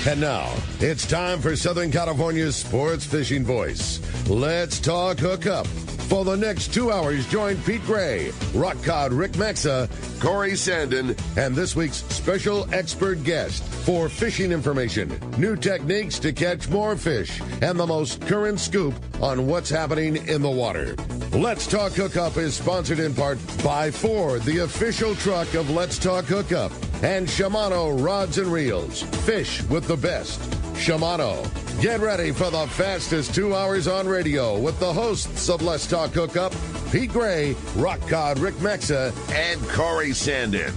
And now, it's time for Southern California's sports fishing voice. Let's talk hookup. For the next 2 hours, join Pete Gray, Rock Cod Rick Maxa, Corey Sandin, and this week's special expert guest for fishing information, new techniques to catch more fish, and the most current scoop on what's happening in the water. Let's Talk Hookup is sponsored in part by Ford, the official truck of Let's Talk Hookup, and Shimano Rods and Reels. Fish with the best. Shimano. Get ready for the fastest 2 hours on radio with the hosts of Let's Talk Hookup, Pete Gray, Rock Cod Rick Maxa, and Corey Sandin.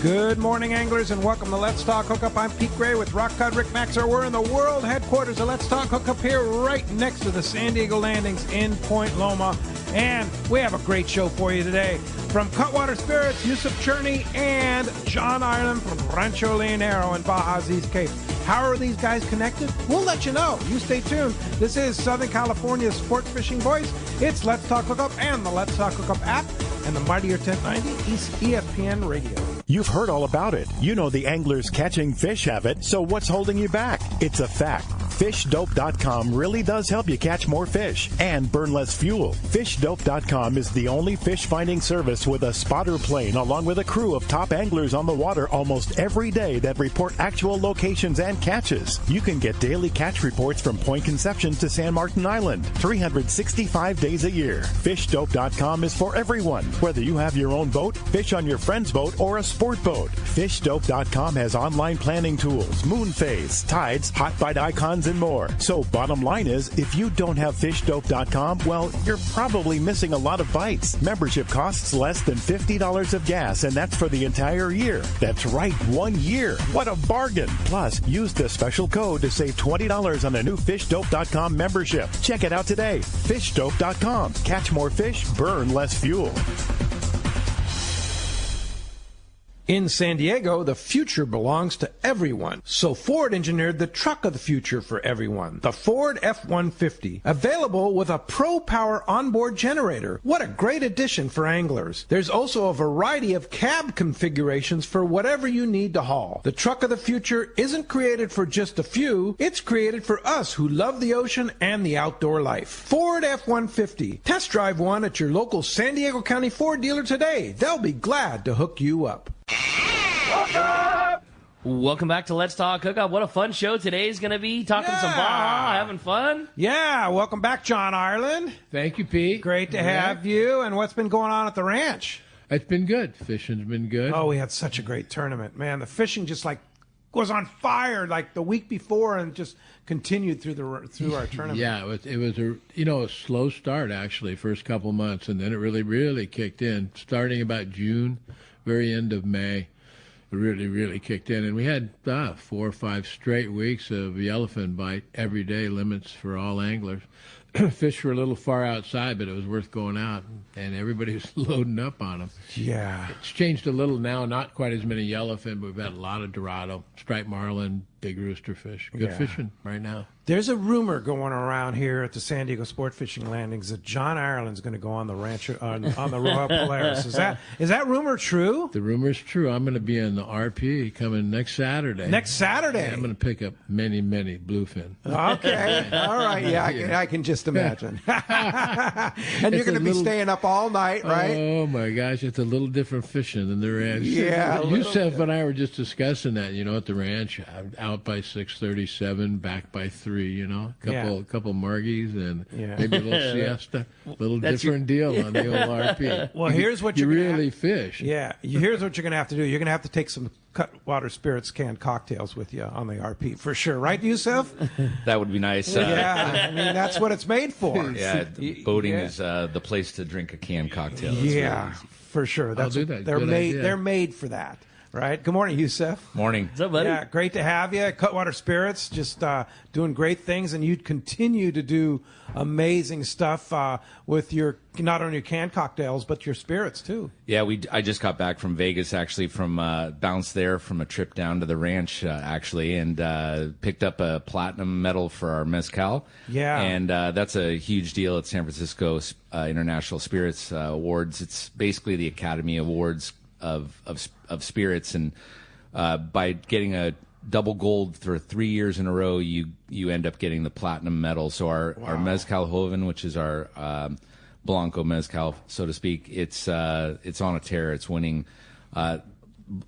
Good morning, anglers, and welcome to Let's Talk Hookup. I'm Pete Gray with Rock Cod Rick Maxa. We're in the world headquarters of Let's Talk Hookup here right next to the San Diego landings in Point Loma. And we have a great show for you today. From Cutwater Spirits, Yuseff Cherney, and John Ireland from Rancho Leonero in Baja's East Cape. How are these guys connected? We'll let you know. You stay tuned. This is Southern California's sports fishing voice. It's Let's Talk Hookup and the Let's Talk Hookup app and the mightier 1090 East ESPN Radio. You've heard all about it. You know the anglers catching fish have it, so what's holding you back? It's a fact. FishDope.com really does help you catch more fish and burn less fuel. FishDope.com is the only fish finding service with a spotter plane along with a crew of top anglers on the water almost every day that report actual locations and catches. You can get daily catch reports from Point Conception to San Martin Island, 365 days a year. FishDope.com is for everyone, whether you have your own boat, fish on your friend's boat, or a sport boat. FishDope.com has online planning tools, moon phase, tides, hot bite icons, and more. So bottom line is, if you don't have FishDope.com, well, you're probably missing a lot of bites. Membership costs less than $50 of gas, and that's for the entire year. That's right, 1 year. What a bargain. Plus, use the special code to save $20 on a new FishDope.com membership. Check it out today. FishDope.com. Catch more fish, burn less fuel. In San Diego, the future belongs to everyone. So Ford engineered the truck of the future for everyone, the Ford F-150, available with a Pro Power onboard generator. What a great addition for anglers. There's also a variety of cab configurations for whatever you need to haul. The truck of the future isn't created for just a few. It's created for us who love the ocean and the outdoor life. Ford F-150. Test drive one at your local San Diego County Ford dealer today. They'll be glad to hook you up. Welcome back to Let's Talk Hookup. What a fun show today's going to be. Talking some Baja, having fun. Yeah, welcome back, John Ireland. Thank you, Pete. Great to have you. And what's been going on at the ranch? It's been good. Fishing's been good. Oh, we had such a great tournament. Man, the fishing just was on fire like the week before and just continued through our tournament. Yeah, it was a slow start actually, first couple months, and then it really kicked in. Starting about June, very end of May, it really kicked in, and we had 4 or 5 straight weeks of yellowfin bite every day, limits for all anglers. Fish were a little far outside, but it was worth going out, and everybody was loading up on them. Yeah. It's changed a little now, not quite as many yellowfin, but we've had a lot of Dorado, striped marlin, big rooster fish. Good fishing right now. There's a rumor going around here at the San Diego Sport Fishing Landings that John Ireland's going to go on the Rancho on the Royal Polaris. Is that rumor true? The rumor's true. I'm going to be in the RP coming next Saturday. Next Saturday? Yeah, I'm going to pick up many bluefin. Okay. All right. Yeah, I can just imagine. And you're going to be staying up all night, right? Oh, my gosh. It's a little different fishing than the ranch. Yeah. Yuseff and I were just discussing that, at the ranch. I'm out by 6:37, back by 3. Couple margies and maybe a little siesta. Little different deal on the old RP. Well, here's what you really fish. Yeah, here's what you're going to have to do. You're going to have to take some Cutwater Spirits canned cocktails with you on the RP for sure, right, Yuseff? That would be nice. Yeah, I mean that's what it's made for. Yeah, boating is the place to drink a canned cocktail. Yeah, really for sure. I'll do that. They're made. They're made for that. Right. Good morning, Yuseff. Morning. What's up, buddy? Yeah, great to have you. Cutwater Spirits, just doing great things, and you continue to do amazing stuff with your not only your canned cocktails but your spirits too. Yeah, I just got back from Vegas, actually, from bounced there from a trip down to the ranch, actually, and picked up a platinum medal for our mezcal. Yeah, and that's a huge deal at San Francisco International Spirits Awards. It's basically the Academy Awards of spirits, and by getting a double gold for 3 years in a row, you end up getting the platinum medal. So our Mezcal Joven, which is our Blanco Mezcal, so to speak, it's on a tear. It's winning.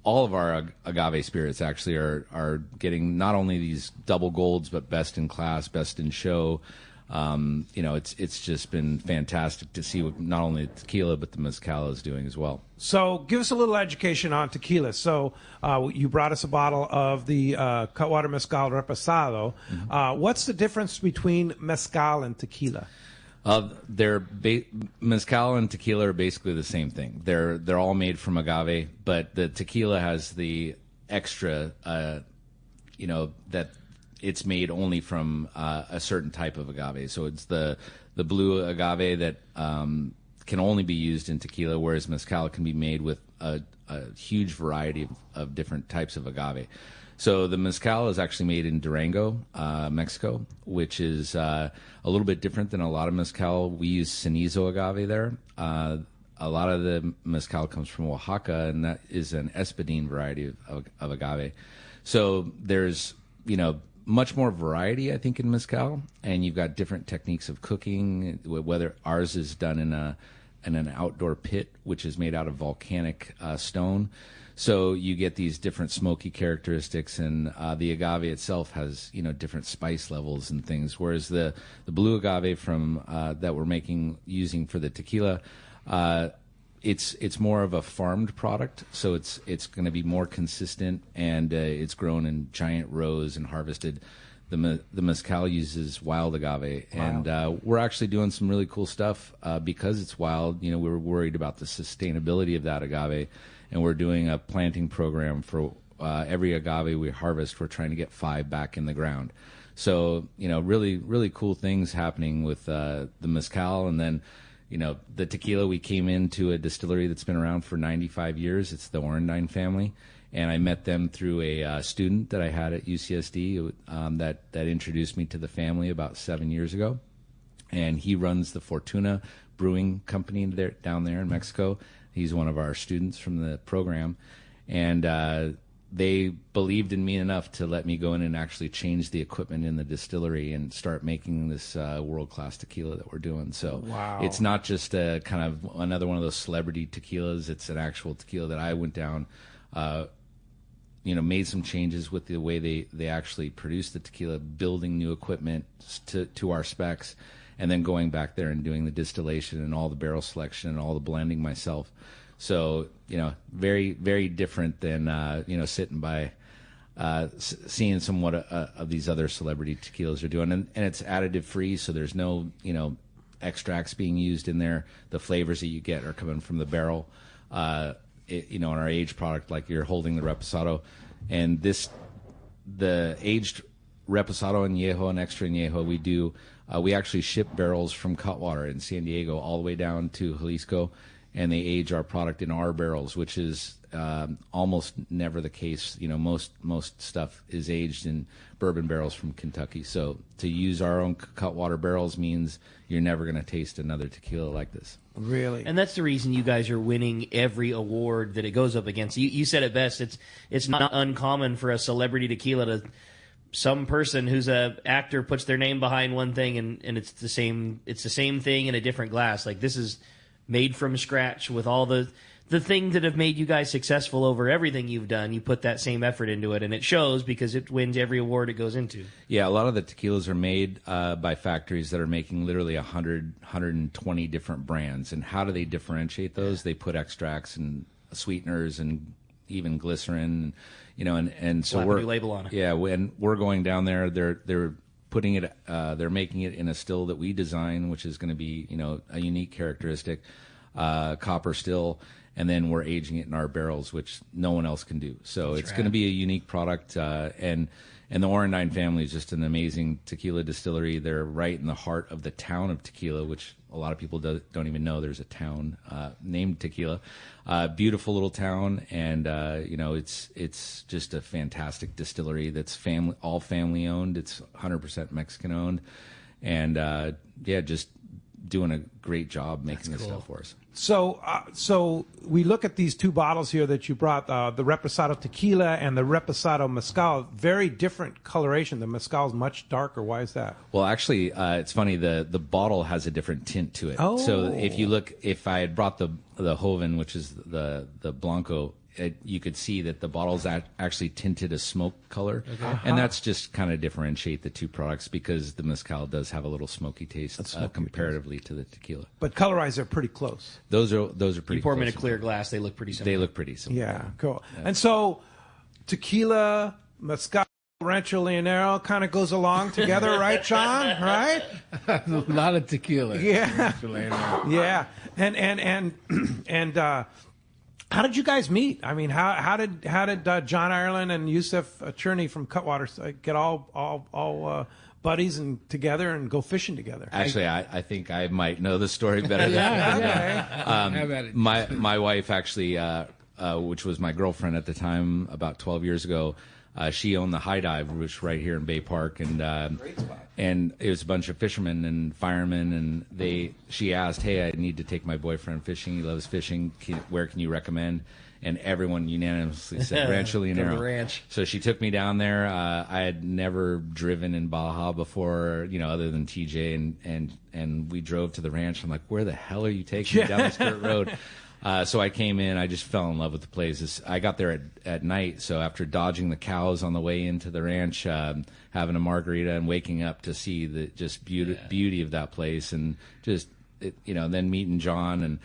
All of our agave spirits actually are getting not only these double golds, but best in class, best in show. It's just been fantastic to see what not only the tequila but the mezcal is doing as well. So give us a little education on tequila. So you brought us a bottle of the Cutwater Mezcal Reposado. Mm-hmm. What's the difference between mezcal and tequila? Mezcal and tequila are basically the same thing. They're all made from agave, but the tequila has the extra, that it's made only from a certain type of agave. So it's the blue agave that can only be used in tequila, whereas mezcal can be made with a huge variety of different types of agave. So the mezcal is actually made in Durango, Mexico, which is a little bit different than a lot of mezcal. We use cenizo agave there. A lot of the mezcal comes from Oaxaca, and that is an espadín variety of agave. So there's, much more variety, I think, in mezcal, and you've got different techniques of cooking, whether ours is done in an outdoor pit, which is made out of volcanic stone. So you get these different smoky characteristics, and the agave itself has different spice levels and things. Whereas the blue agave from that we're using for the tequila, it's more of a farmed product, so it's going to be more consistent, and it's grown in giant rows and harvested. The mezcal uses wild agave, and we're actually doing some really cool stuff because it's wild. We were worried about the sustainability of that agave. And we're doing a planting program for every agave we harvest. We're trying to get 5 back in the ground. So, really, really cool things happening with the mezcal. And then, the tequila, we came into a distillery that's been around for 95 years. It's the Orendine family. And I met them through a student that I had at UCSD that introduced me to the family about 7 years ago. And he runs the Fortuna Brewing Company down there in Mexico. He's one of our students from the program, and they believed in me enough to let me go in and actually change the equipment in the distillery and start making this world-class tequila that we're doing. So It's not just a kind of another one of those celebrity tequilas. It's an actual tequila that I went down, made some changes with the way they actually produce the tequila, building new equipment to our specs, and then going back there and doing the distillation and all the barrel selection and all the blending myself. So, very, very different than, sitting by, seeing somewhat of these other celebrity tequilas are doing. And it's additive free, so there's no, extracts being used in there. The flavors that you get are coming from the barrel. In our aged product, like you're holding the Reposado. And the aged Reposado Añejo and Extra Añejo we actually ship barrels from Cutwater in San Diego all the way down to Jalisco, and they age our product in our barrels, which is almost never the case. Most stuff is aged in bourbon barrels from Kentucky. So to use our own Cutwater barrels means you're never going to taste another tequila like this. Really? And that's the reason you guys are winning every award that it goes up against. You said it best. It's not uncommon for a celebrity tequila to some person who's a actor puts their name behind one thing and it's the same thing in a different glass. Like, this is made from scratch with all the things that have made you guys successful over everything you've done. You put that same effort into it, and it shows because it wins every award it goes into. Yeah, a lot of the tequilas are made by factories that are making literally 120 different brands. And how do they differentiate those? They put extracts and sweeteners and even glycerin, and so we're a new label on it. Yeah, when we're going down there, they're putting it, they're making it in a still that we design, which is going to be a unique characteristic, copper still, and then we're aging it in our barrels, which no one else can do. So it's going to be a unique product, and the Orendine family is just an amazing tequila distillery. They're right in the heart of the town of Tequila, which a lot of people don't even know there's a town named Tequila. Beautiful little town, and it's just a fantastic distillery that's all family owned. It's 100% Mexican owned, and just doing a great job making this stuff for us. So we look at these two bottles here that you brought, the Reposado Tequila and the Reposado Mezcal. Very different coloration. The Mezcal is much darker. Why is that? Well, actually, it's funny. The bottle has a different tint to it. Oh. So if I had brought the Joven, which is the Blanco, you could see that the bottle's actually tinted a smoke color, and that's just kind of differentiate the two products because the mezcal does have a little smoky taste comparatively to the tequila. But colorized, they're pretty close. Those are pretty. You pour them in a close. clear glass, they look pretty similar. They look pretty similar. Yeah, cool. Yeah. And so tequila, mezcal, Rancho Leonero kind of goes along together, right, John? Right? A lot of tequila. Yeah. Yeah. And how did you guys meet? I mean, how did John Ireland and Yuseff Cherney from Cutwater get all buddies and together and go fishing together? Actually, I think I might know the story better than my wife actually, which was my girlfriend at the time, about 12 years ago. She owned the High Dive, which is right here in Bay Park, and great spot. And it was a bunch of fishermen and firemen, and she asked, "Hey, I need to take my boyfriend fishing. He loves fishing. Where can you recommend?" And everyone unanimously said Rancho Leonero. Ranch. So she took me down there. I had never driven in Baja before, other than TJ, and we drove to the ranch. I'm like, "Where the hell are you taking me down this dirt road?" So I came in. I just fell in love with the place. I got there at night. So after dodging the cows on the way into the ranch, having a margarita and waking up to see the just beauty of that place, and just then meeting John, and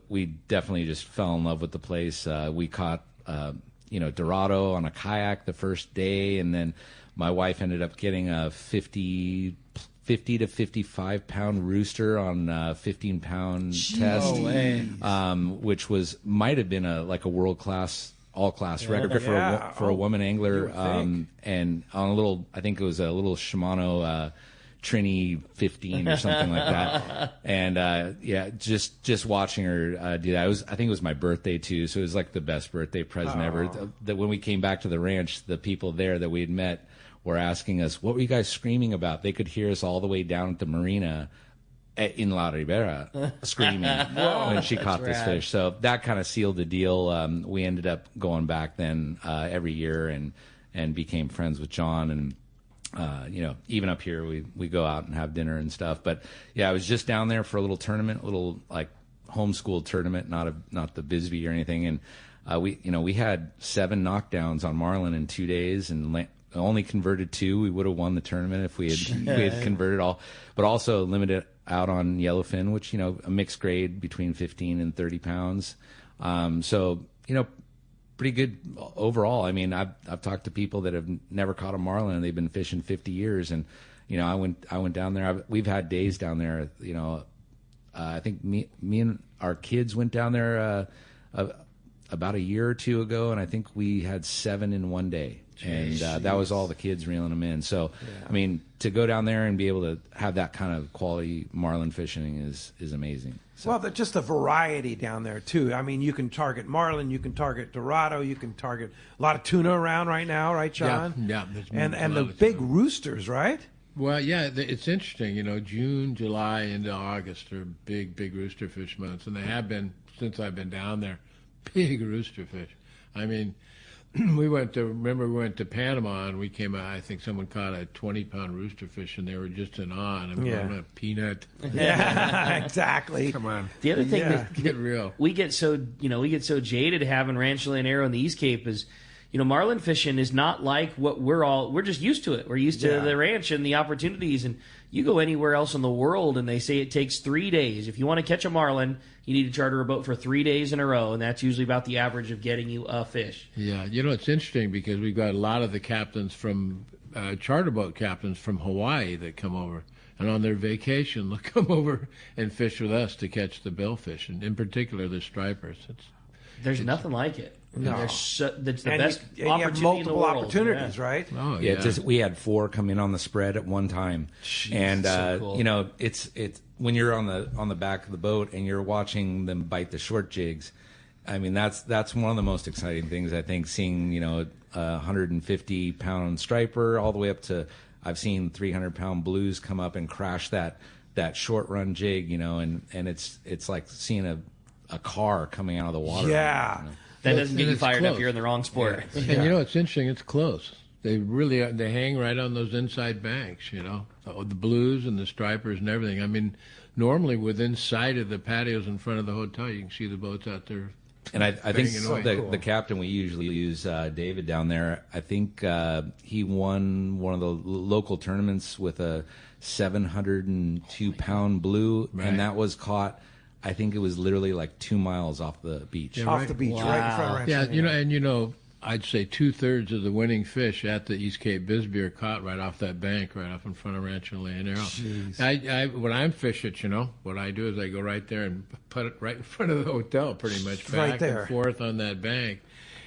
we definitely just fell in love with the place. We caught Dorado on a kayak the first day, and then my wife ended up getting a 50 to 55 pound rooster on a 15-pound test, which might have been a world class, all class record for a woman angler. And on a little, I think it was a little Shimano Cherney 15 or something like that. And just watching her do that. I think it was my birthday too, so it was like the best birthday present ever. That when we came back to the ranch, the people there that we had met were asking us, "What were you guys screaming about?" They could hear us all the way down at the marina in La Ribera screaming when she caught this fish. So that kind of sealed the deal. We ended up going back then every year and became friends with John. And even up here we go out and have dinner and stuff. But yeah, I was just down there for a little tournament, a little like homeschool tournament, not the Bisbee or anything. And we had 7 knockdowns on marlin in 2 days, and only converted 2. We would have won the tournament if we had converted all, but also limited out on yellowfin, which a mixed grade between 15 and 30 pounds. So pretty good overall. I mean, I've talked to people that have never caught a marlin and they've been fishing 50 years, and I went down there. We've had days down there. I think me and our kids went down there about a year or 2 ago, and I think we had 7 in one day. And that was all the kids reeling them in. So, I mean, to go down there and be able to have that kind of quality marlin fishing is amazing. So. Well, just the variety down there, too. I mean, you can target marlin, you can target Dorado, you can target a lot of tuna around right now, right, John? Yeah. And the big roosters, right? Well, yeah, it's interesting. June, July, into August are big rooster fish months, and they have been since I've been down there. Big rooster fish. I mean, we went to Panama, and we came out. I think someone caught a 20-pound rooster fish, and they were just in awe. And I'm going, peanut. Yeah, exactly. Come on. The other thing that get real. We get so jaded having Rancho Leonero in the East Cape is, marlin fishing is not like what we're just used to it. We're used to the ranch and the opportunities, and you go anywhere else in the world and they say it takes 3 days. If you want to catch a marlin, you need to charter a boat for 3 days in a row, and that's usually about the average of getting you a fish. Yeah, it's interesting because we've got a lot of the captains from charter boat captains from Hawaii that come over, and on their vacation they'll come over and fish with us to catch the billfish, and in particular the stripers. There's nothing like it. No. That's the best you have opportunity multiple in the world. opportunities, right? Oh, Yeah, we had 4 come in on the spread at one time. Jeez, and so cool. it's when you're on the back of the boat and you're watching them bite the short jigs. I mean, that's one of the most exciting things, I think, seeing a 150-pound striper all the way up to, I've seen 300-pound blues come up and crash that that short run jig, and it's like seeing a car coming out of the water. Yeah. That doesn't get you fired close. up. You're in the wrong sport. And it's interesting. It's close. They hang right on those inside banks. The blues and the stripers and everything. I mean, normally within sight of the patios in front of the hotel, you can see the boats out there. And I think the captain we usually use, David down there, I think he won one of the local tournaments with a 702-pound blue, right. and that was caught, I think it was literally like 2 miles off the beach. Yeah, Off the beach, right in front of Rancho. Yeah, I'd say 2/3 of the winning fish at the East Cape Bisbee are caught right off that bank, right off in front of Rancho Leonero. Jeez. When I'm fishing, what I do is I go right there and put it right in front of the hotel, pretty much back right there. and forth on that bank.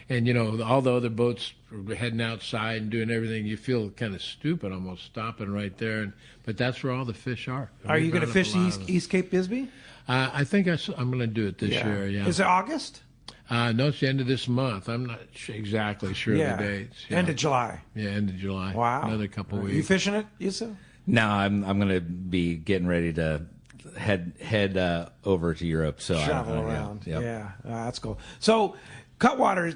And all the other boats are heading outside and doing everything, you feel kind of stupid almost stopping right there. But that's where all the fish are. Are you going to fish East Cape Bisbee? I think I'm going to do it this year. Yeah. Is it August? No, it's the end of this month. I'm not exactly sure the dates. Yeah. End of July. Yeah, end of July. Wow. Another couple Are weeks. you fishing it, Yuseff? No, I'm going to be getting ready to head over to Europe. So Travel around. Yep. Yeah, that's cool. So Cutwater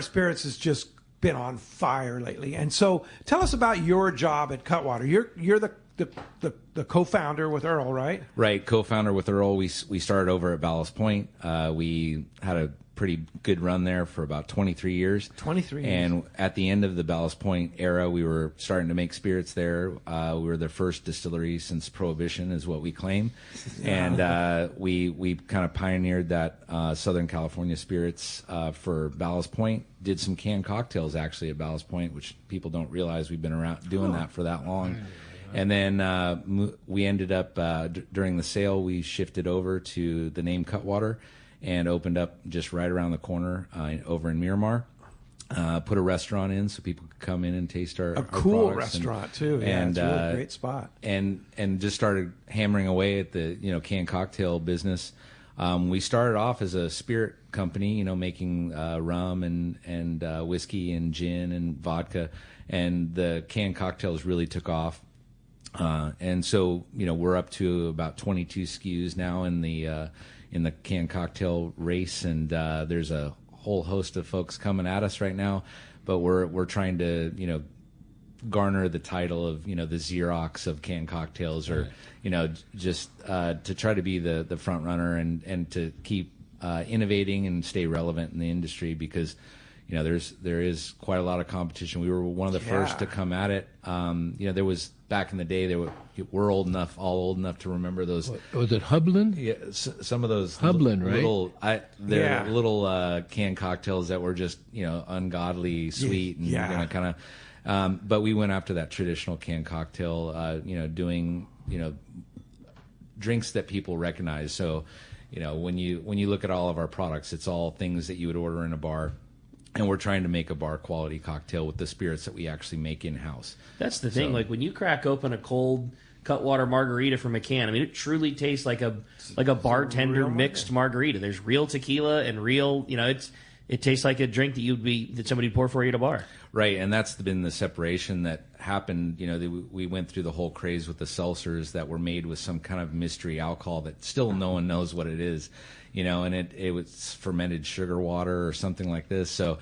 Spirits has just been on fire lately. And so tell us about your job at Cutwater. You're the co-founder with Earl, right? Right, co-founder with Earl. We started over at Ballast Point. We had a pretty good run there for about 23 years. 23 years. And at the end of the Ballast Point era, we were starting to make spirits there. We were the first distillery since Prohibition, is what we claim. And we kind of pioneered that Southern California spirits for Ballast Point. Did some canned cocktails, actually, at Ballast Point, which people don't realize we've been around doing that for that long. And then we ended up, during the sale, we shifted over to the name Cutwater and opened up just right around the corner over in Miramar. Put a restaurant in so people could come in and taste our cool products restaurant too. Yeah, it's a really great spot. And just started hammering away at the canned cocktail business. We started off as a spirit company, making rum and whiskey and gin and vodka, and the canned cocktails really took off. And so we're up to about 22 SKUs now in the canned cocktail race, and there's a whole host of folks coming at us right now, but we're trying to garner the title of the Xerox of canned cocktails, or just to try to be the front runner and to keep innovating and stay relevant in the industry, because there is quite a lot of competition. We were one of the first to come at it. There was, back in the day, we're all old enough to remember those. What, was it Hublin? Yeah, some of those Hublin, right? Little canned cocktails that were just ungodly sweet and kind of. But we went after that traditional canned cocktail, doing drinks that people recognize. So when you look at all of our products, it's all things that you would order in a bar. And we're trying to make a bar quality cocktail with the spirits that we actually make in house. That's the thing. Like when you crack open a cold Cutwater margarita from a can, I mean, it truly tastes like a bartender mixed margarita. There's real tequila and real, it tastes like a drink that somebody would pour for you at a bar. Right, and that's been the separation that happened. We went through the whole craze with the seltzers that were made with some kind of mystery alcohol that still no one knows what it is. And it was fermented sugar water or something like this. So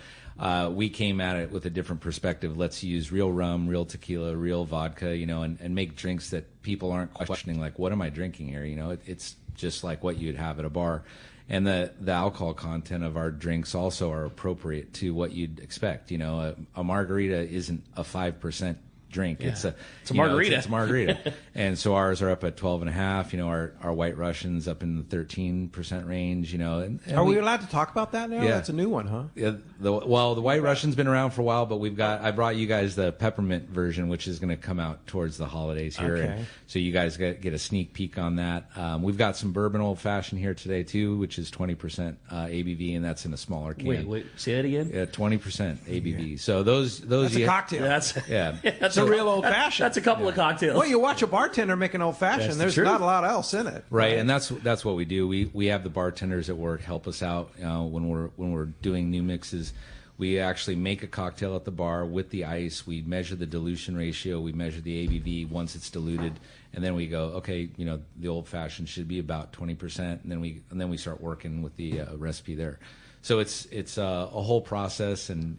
we came at it with a different perspective. Let's use real rum, real tequila, real vodka, and make drinks that people aren't questioning, like, what am I drinking here? It's just like what you'd have at a bar. And the alcohol content of our drinks also are appropriate to what you'd expect. A margarita isn't a 5% drink. Yeah. It's a margarita. It's a margarita. And so ours are up at 12.5. Our White Russians up in the 13% range. And are we allowed to talk about that now? Yeah. That's a new one, huh? Yeah. The White Russian's been around for a while, but I brought you guys the peppermint version, which is going to come out towards the holidays here. Okay. And so you guys get a sneak peek on that. We've got some bourbon old fashioned here today too, which is 20% ABV, and that's in a smaller can. Wait, say that again? Yeah, 20% ABV. Yeah. So those that's a cocktail. That's a real old fashioned. That's a couple of cocktails. Well, you watch a bartender make an old fashioned. There's not a lot else in it. Right, and that's what we do. We have the bartenders at work help us out when we're doing new mixes. We actually make a cocktail at the bar with the ice. We measure the dilution ratio. We measure the ABV once it's diluted, and then we go, okay, the old-fashioned should be about 20%, and then we start working with the recipe there. So it's a whole process, and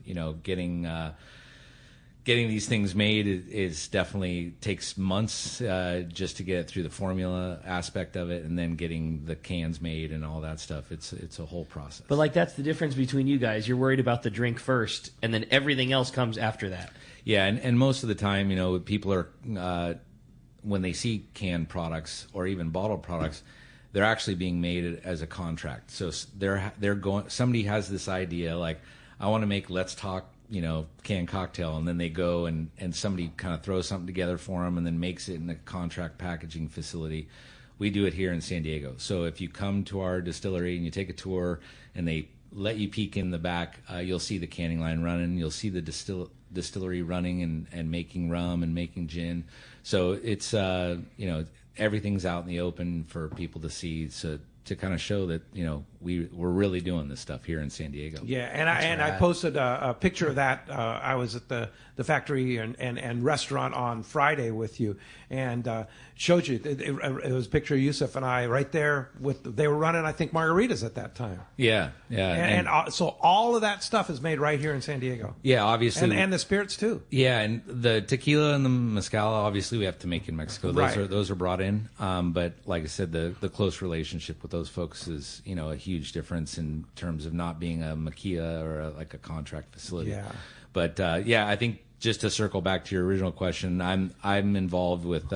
getting these things made is definitely takes months just to get it through the formula aspect of it, and then getting the cans made and all that stuff. It's a whole process. But that's the difference between you guys. You're worried about the drink first, and then everything else comes after that. Yeah, and most of the time, people are when they see canned products or even bottled products, they're actually being made as a contract. So they're going. Somebody has this idea, like, I want to make Let's Talk canned cocktail, and then they go and somebody kind of throws something together for them and then makes it in a contract packaging facility. We do it here in San Diego. So if you come to our distillery and you take a tour and they let you peek in the back, you'll see the canning line running. You'll see the distillery running and making rum and making gin. So it's everything's out in the open for people to see. So to kind of show that we're really doing this stuff here in San Diego. Yeah, and I posted a picture of that. I was at the factory and restaurant on Friday with you, and showed you. It was a picture of Yuseff and I right there they were running, I think, margaritas at that time. Yeah. And so all of that stuff is made right here in San Diego. Yeah, obviously. And the spirits too. Yeah, and the tequila and the mezcal, obviously, we have to make in Mexico. Those are brought in. But like I said, the close relationship with those folks is a huge difference in terms of not being a maquila or a contract facility. Yeah. But I think just to circle back to your original question, I'm involved with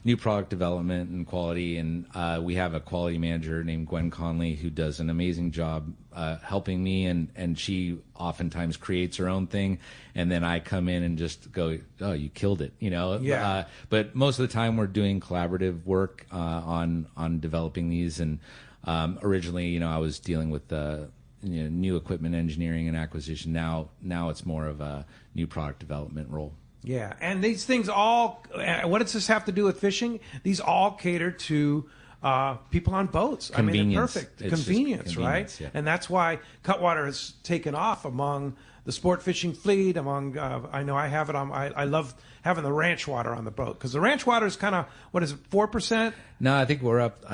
new product development and quality, and we have a quality manager named Gwen Conley who does an amazing job helping me, and she oftentimes creates her own thing, and then I come in and just go, oh, you killed it, Yeah. But most of the time we're doing collaborative work on developing these, and originally, I was dealing with new equipment engineering and acquisition. Now it's more of a new product development role. Yeah, and these things all, what does this have to do with fishing? These all cater to people on boats. Convenience. I mean, they're perfect. It's Convenience, right? Yeah. And that's why Cutwater has taken off among the sport fishing fleet. Among, I know I have it on. I love having the ranch water on the boat, because the ranch water is kind of, what is it, 4%? No, I think we're up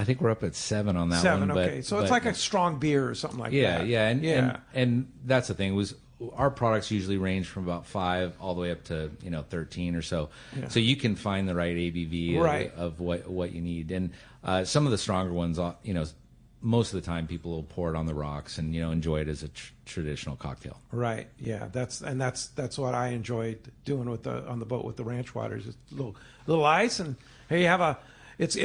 at 7 on that 7, one. okay. So it's like a strong beer or something like that. Yeah, and that's the thing, was our products usually range from about 5 all the way up to 13 or so. Yeah. So you can find the right ABV of what you need, and some of the stronger ones, most of the time people will pour it on the rocks and enjoy it as a traditional cocktail. Right. Yeah. That's what I enjoyed doing on the boat with the ranch water. Just a little ice, and here you have it's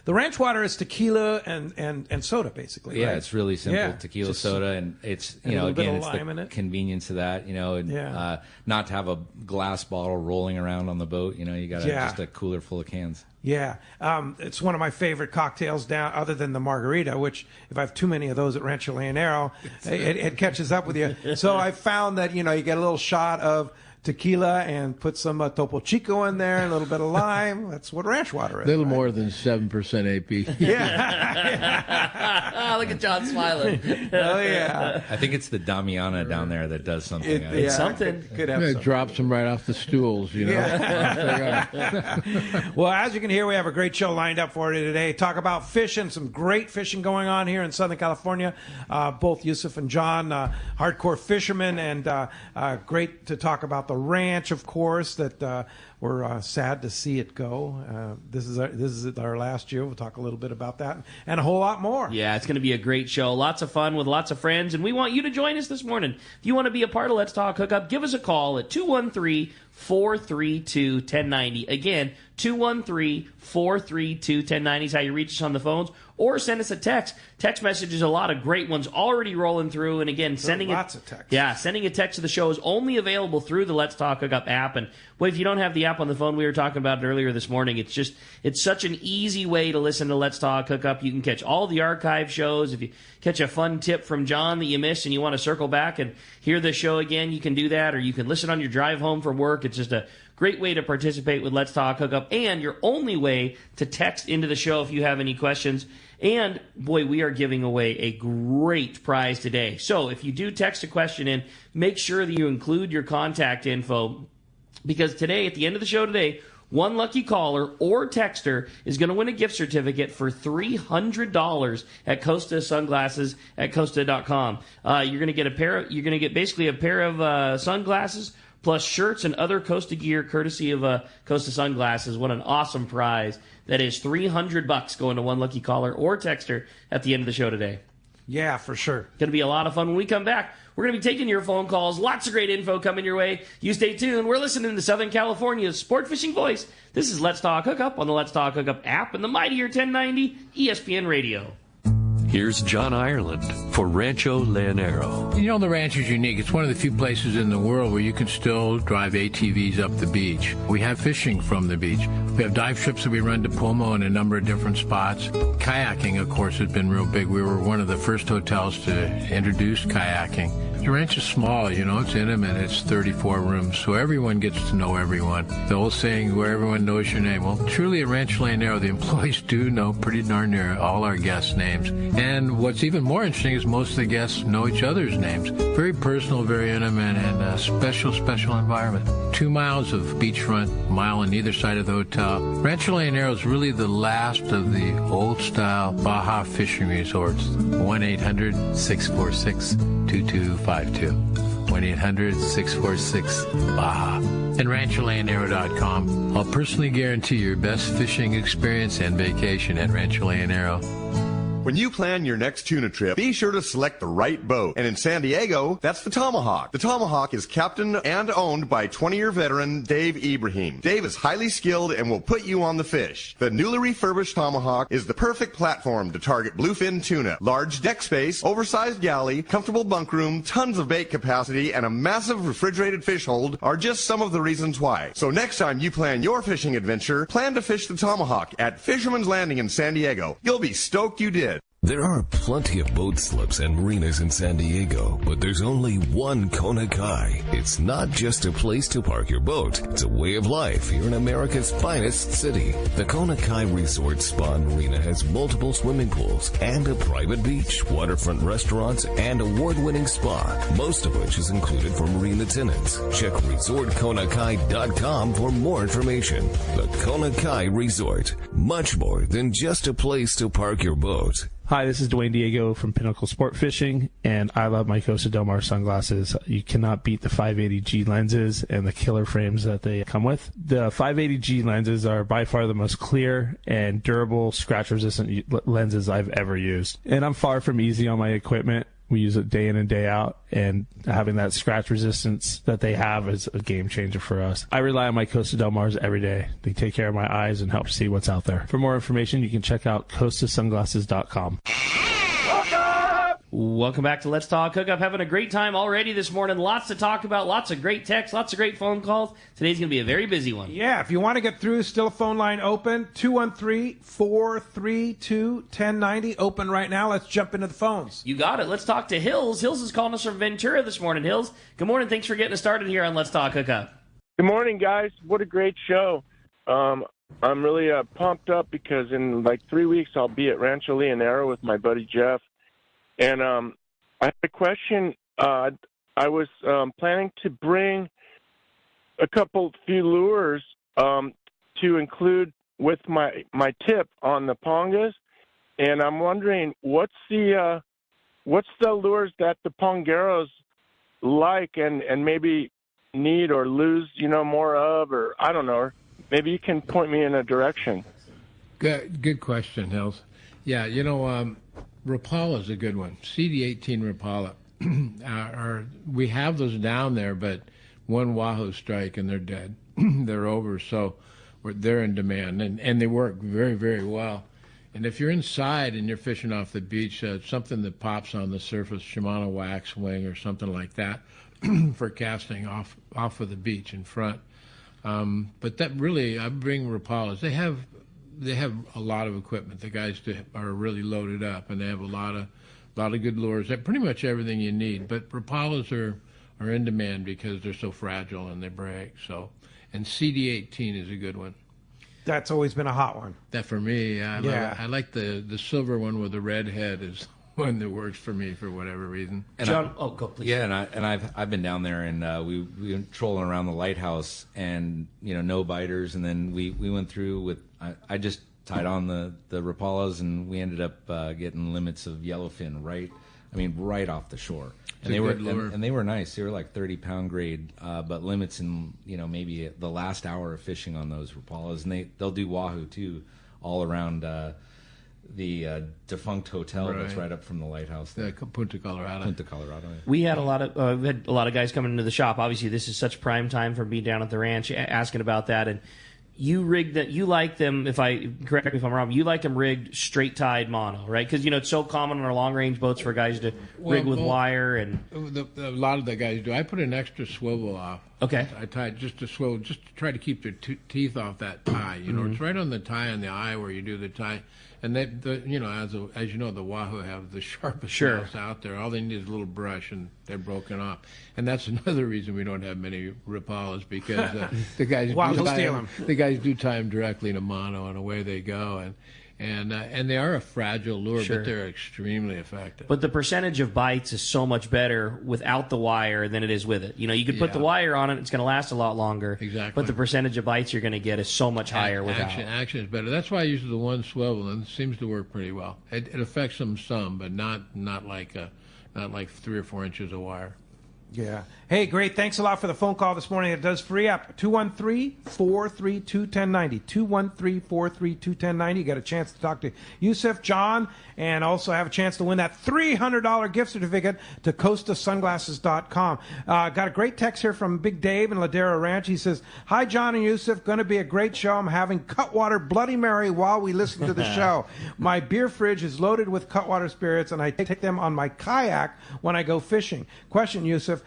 the ranch water is tequila and soda, basically. Yeah, right? It's really simple. Yeah, tequila, soda, and it's again, it's the convenience of that. Not to have a glass bottle rolling around on the boat. You got just a cooler full of cans. Yeah, it's one of my favorite cocktails other than the margarita, which if I have too many of those at Rancho Leonero, it catches up with you. So I found that, you get a little shot of tequila and put some Topo Chico in there, a little bit of lime. That's what ranch water is. A little more than 7% AP. Yeah. Look at John smiling. Oh, yeah. I think it's the Damiana down there that does something. It's something. Could have something. Drops them right off the stools, Yeah. Well, as you can hear, we have a great show lined up for you today. Talk about fishing, some great fishing going on here in Southern California. Both Yuseff and John, hardcore fishermen, and great to talk about the ranch, of course, that we're sad to see it go. This is our last year. We'll talk a little bit about that and a whole lot more. Yeah, it's going to be a great show. Lots of fun with lots of friends, and we want you to join us this morning. If you want to be a part of Let's Talk Hookup, give us a call at 213-432-1090. Again, 213-432-1090 is how you reach us on the phones, or send us a text. Text messages, a lot of great ones already rolling through. And again, sending lots of text. Yeah, sending a text to the show is only available through the Let's Talk Hookup app. And if you don't have the app on the phone, we were talking about it earlier this morning. It's such an easy way to listen to Let's Talk Hookup. You can catch all the archive shows. If you catch a fun tip from John that you missed and you want to circle back and hear the show again, you can do that, or you can listen on your drive home from work. It's just a Great way to participate with Let's Talk Hookup, and your only way to text into the show if you have any questions. And, boy, we are giving away a great prize today. So if you do text a question in, make sure that you include your contact info, because today, at the end of the show today, one lucky caller or texter is going to win a gift certificate for $300 at Costa Sunglasses at Costa.com. You're going to get basically a pair of sunglasses plus shirts and other Costa gear courtesy of Costa Sunglasses. What an awesome prize. That is $300 going to one lucky caller or texter at the end of the show today. Yeah, for sure. Going to be a lot of fun. When we come back, we're going to be taking your phone calls. Lots of great info coming your way. You stay tuned. We're listening to Southern California's sport fishing voice. This is Let's Talk Hookup on the Let's Talk Hookup app and the mightier 1090 ESPN Radio. Here's John Ireland for Rancho Leonero. You know, the Rancho's unique. It's one of the few places in the world where you can still drive ATVs up the beach. We have fishing from the beach. We have dive trips that we run to Pomo in a number of different spots. Kayaking, of course, has been real big. We were one of the first hotels to introduce kayaking. The ranch is small, you know, it's intimate. It's 34 rooms, so everyone gets to know everyone. The old saying, where everyone knows your name. Well, truly at Rancho Leonero, the employees do know pretty darn near all our guests' names. And what's even more interesting is most of the guests know each other's names. Very personal, very intimate, and a special, special environment. 2 miles of beachfront, a mile on either side of the hotel. Rancho Leonero is really the last of the old-style Baja fishing resorts. 1-800-646-2252. 1-800-646-BAJA. And RanchoLeonero.com. I'll personally guarantee your best fishing experience and vacation at Rancho Leonero. When you plan your next tuna trip, be sure to select the right boat. And in San Diego, that's the Tomahawk. The Tomahawk is captained and owned by 20-year veteran Dave Ibrahim. Dave is highly skilled and will put you on the fish. The newly refurbished Tomahawk is the perfect platform to target bluefin tuna. Large deck space, oversized galley, comfortable bunk room, tons of bait capacity, and a massive refrigerated fish hold are just some of the reasons why. So next time you plan your fishing adventure, plan to fish the Tomahawk at Fisherman's Landing in San Diego. You'll be stoked you did. There are plenty of boat slips and marinas in San Diego, but there's only one Kona Kai. It's not just a place to park your boat. It's a way of life here in America's finest city. The Kona Kai Resort Spa and Marina has multiple swimming pools and a private beach, waterfront restaurants, and award-winning spa, most of which is included for marina tenants. Check ResortKonakai.com for more information. The Kona Kai Resort, much more than just a place to park your boat. Hi, this is Dwayne Diego from Pinnacle Sport Fishing, and I love my Costa Del Mar sunglasses. You cannot beat the 580G lenses and the killer frames that they come with. The 580G lenses are by far the most clear and durable, scratch-resistant lenses I've ever used. And I'm far from easy on my equipment. We use it day in and day out, and having that scratch resistance that they have is a game changer for us. I rely on my Costa Del Mars every day. They take care of my eyes and help see what's out there. For more information, you can check out CostaSunglasses.com. Welcome back to Let's Talk Hookup. Having a great time already this morning. Lots to talk about, lots of great texts, lots of great phone calls. Today's going to be a very busy one. Yeah, if you want to get through, still a phone line open. 213-432-1090. Open right now. Let's jump into the phones. You got it. Let's talk to Hills. Hills is calling us from Ventura this morning. Hills, good morning. Thanks for getting us started here on Let's Talk Hookup. Good morning, guys. What a great show. I'm really pumped up because in like 3 weeks I'll be at Rancho Leonero with my buddy Jeff. And I have a question. I was planning to bring a few lures to include with my tip on the pongas, and I'm wondering what's the lures that the pongeros like and maybe need or lose more of, or I don't know. Or maybe you can point me in a direction. Good question, Hills. Yeah, Rapala is a good one. CD18 Rapala. We have those down there, but one Wahoo strike and they're dead. They're over, so they're in demand, and they work very, very well. And if you're inside and you're fishing off the beach, something that pops on the surface, Shimano wax wing or something like that, for casting off of the beach in front. But that really, I bring Rapalas. They have a lot of equipment. The guys are really loaded up, and they have a lot of good lures. They have pretty much everything you need. But Rapalas are in demand because they're so fragile and they break. So, And CD18 is a good one. That's always been a hot one. That for me, I love it. I like the silver one with the red head is one that works for me for whatever reason. And John, go please. Yeah, and I've been down there, and we went trolling around the lighthouse, and no biters, and then we went through with I just tied on the Rapalas, and we ended up getting limits of yellowfin right off the shore. And they were nice. They were like 30-pound grade, but limits in maybe the last hour of fishing on those Rapalas, and they'll do wahoo too, all around the defunct hotel that's right up from the lighthouse. There. Punta Colorado. Yeah. We had a lot of guys coming into the shop. Obviously, this is such prime time for me down at the ranch asking about that. And you rigged that. You like them. Correct me if I'm wrong. You like them rigged straight tied mono, right? Because it's so common on our long range boats for guys to rig with wire and. A lot of the guys do. I put an extra swivel off. Okay. I tie just a swivel, just to try to keep their teeth off that tie. It's right on the tie on the eye where you do the tie. And as you know, the wahoo have the sharpest nails out there. All they need is a little brush, and they're broken off. And that's another reason we don't have many Rapalas, because the guys do tie them directly to mono, and away they go. And they are a fragile lure, but they're extremely effective. But the percentage of bites is so much better without the wire than it is with it. You could put the wire on it; it's going to last a lot longer. Exactly. But the percentage of bites you're going to get is so much higher without. Action is better. That's why I use the one swivel, and it seems to work pretty well. It affects them some, but not like 3 or 4 inches of wire. Yeah. Hey, great. Thanks a lot for the phone call this morning. It does free up. 213-432-1090. 213-432-1090. You got a chance to talk to Yuseff, John, and also have a chance to win that $300 gift certificate to CostaSunglasses.com. Got a great text here from Big Dave in Ladera Ranch. He says, "Hi, John and Yuseff. Going to be a great show. I'm having Cutwater Bloody Mary while we listen to the show. My beer fridge is loaded with Cutwater spirits, and I take them on my kayak when I go fishing." Question, Yuseff,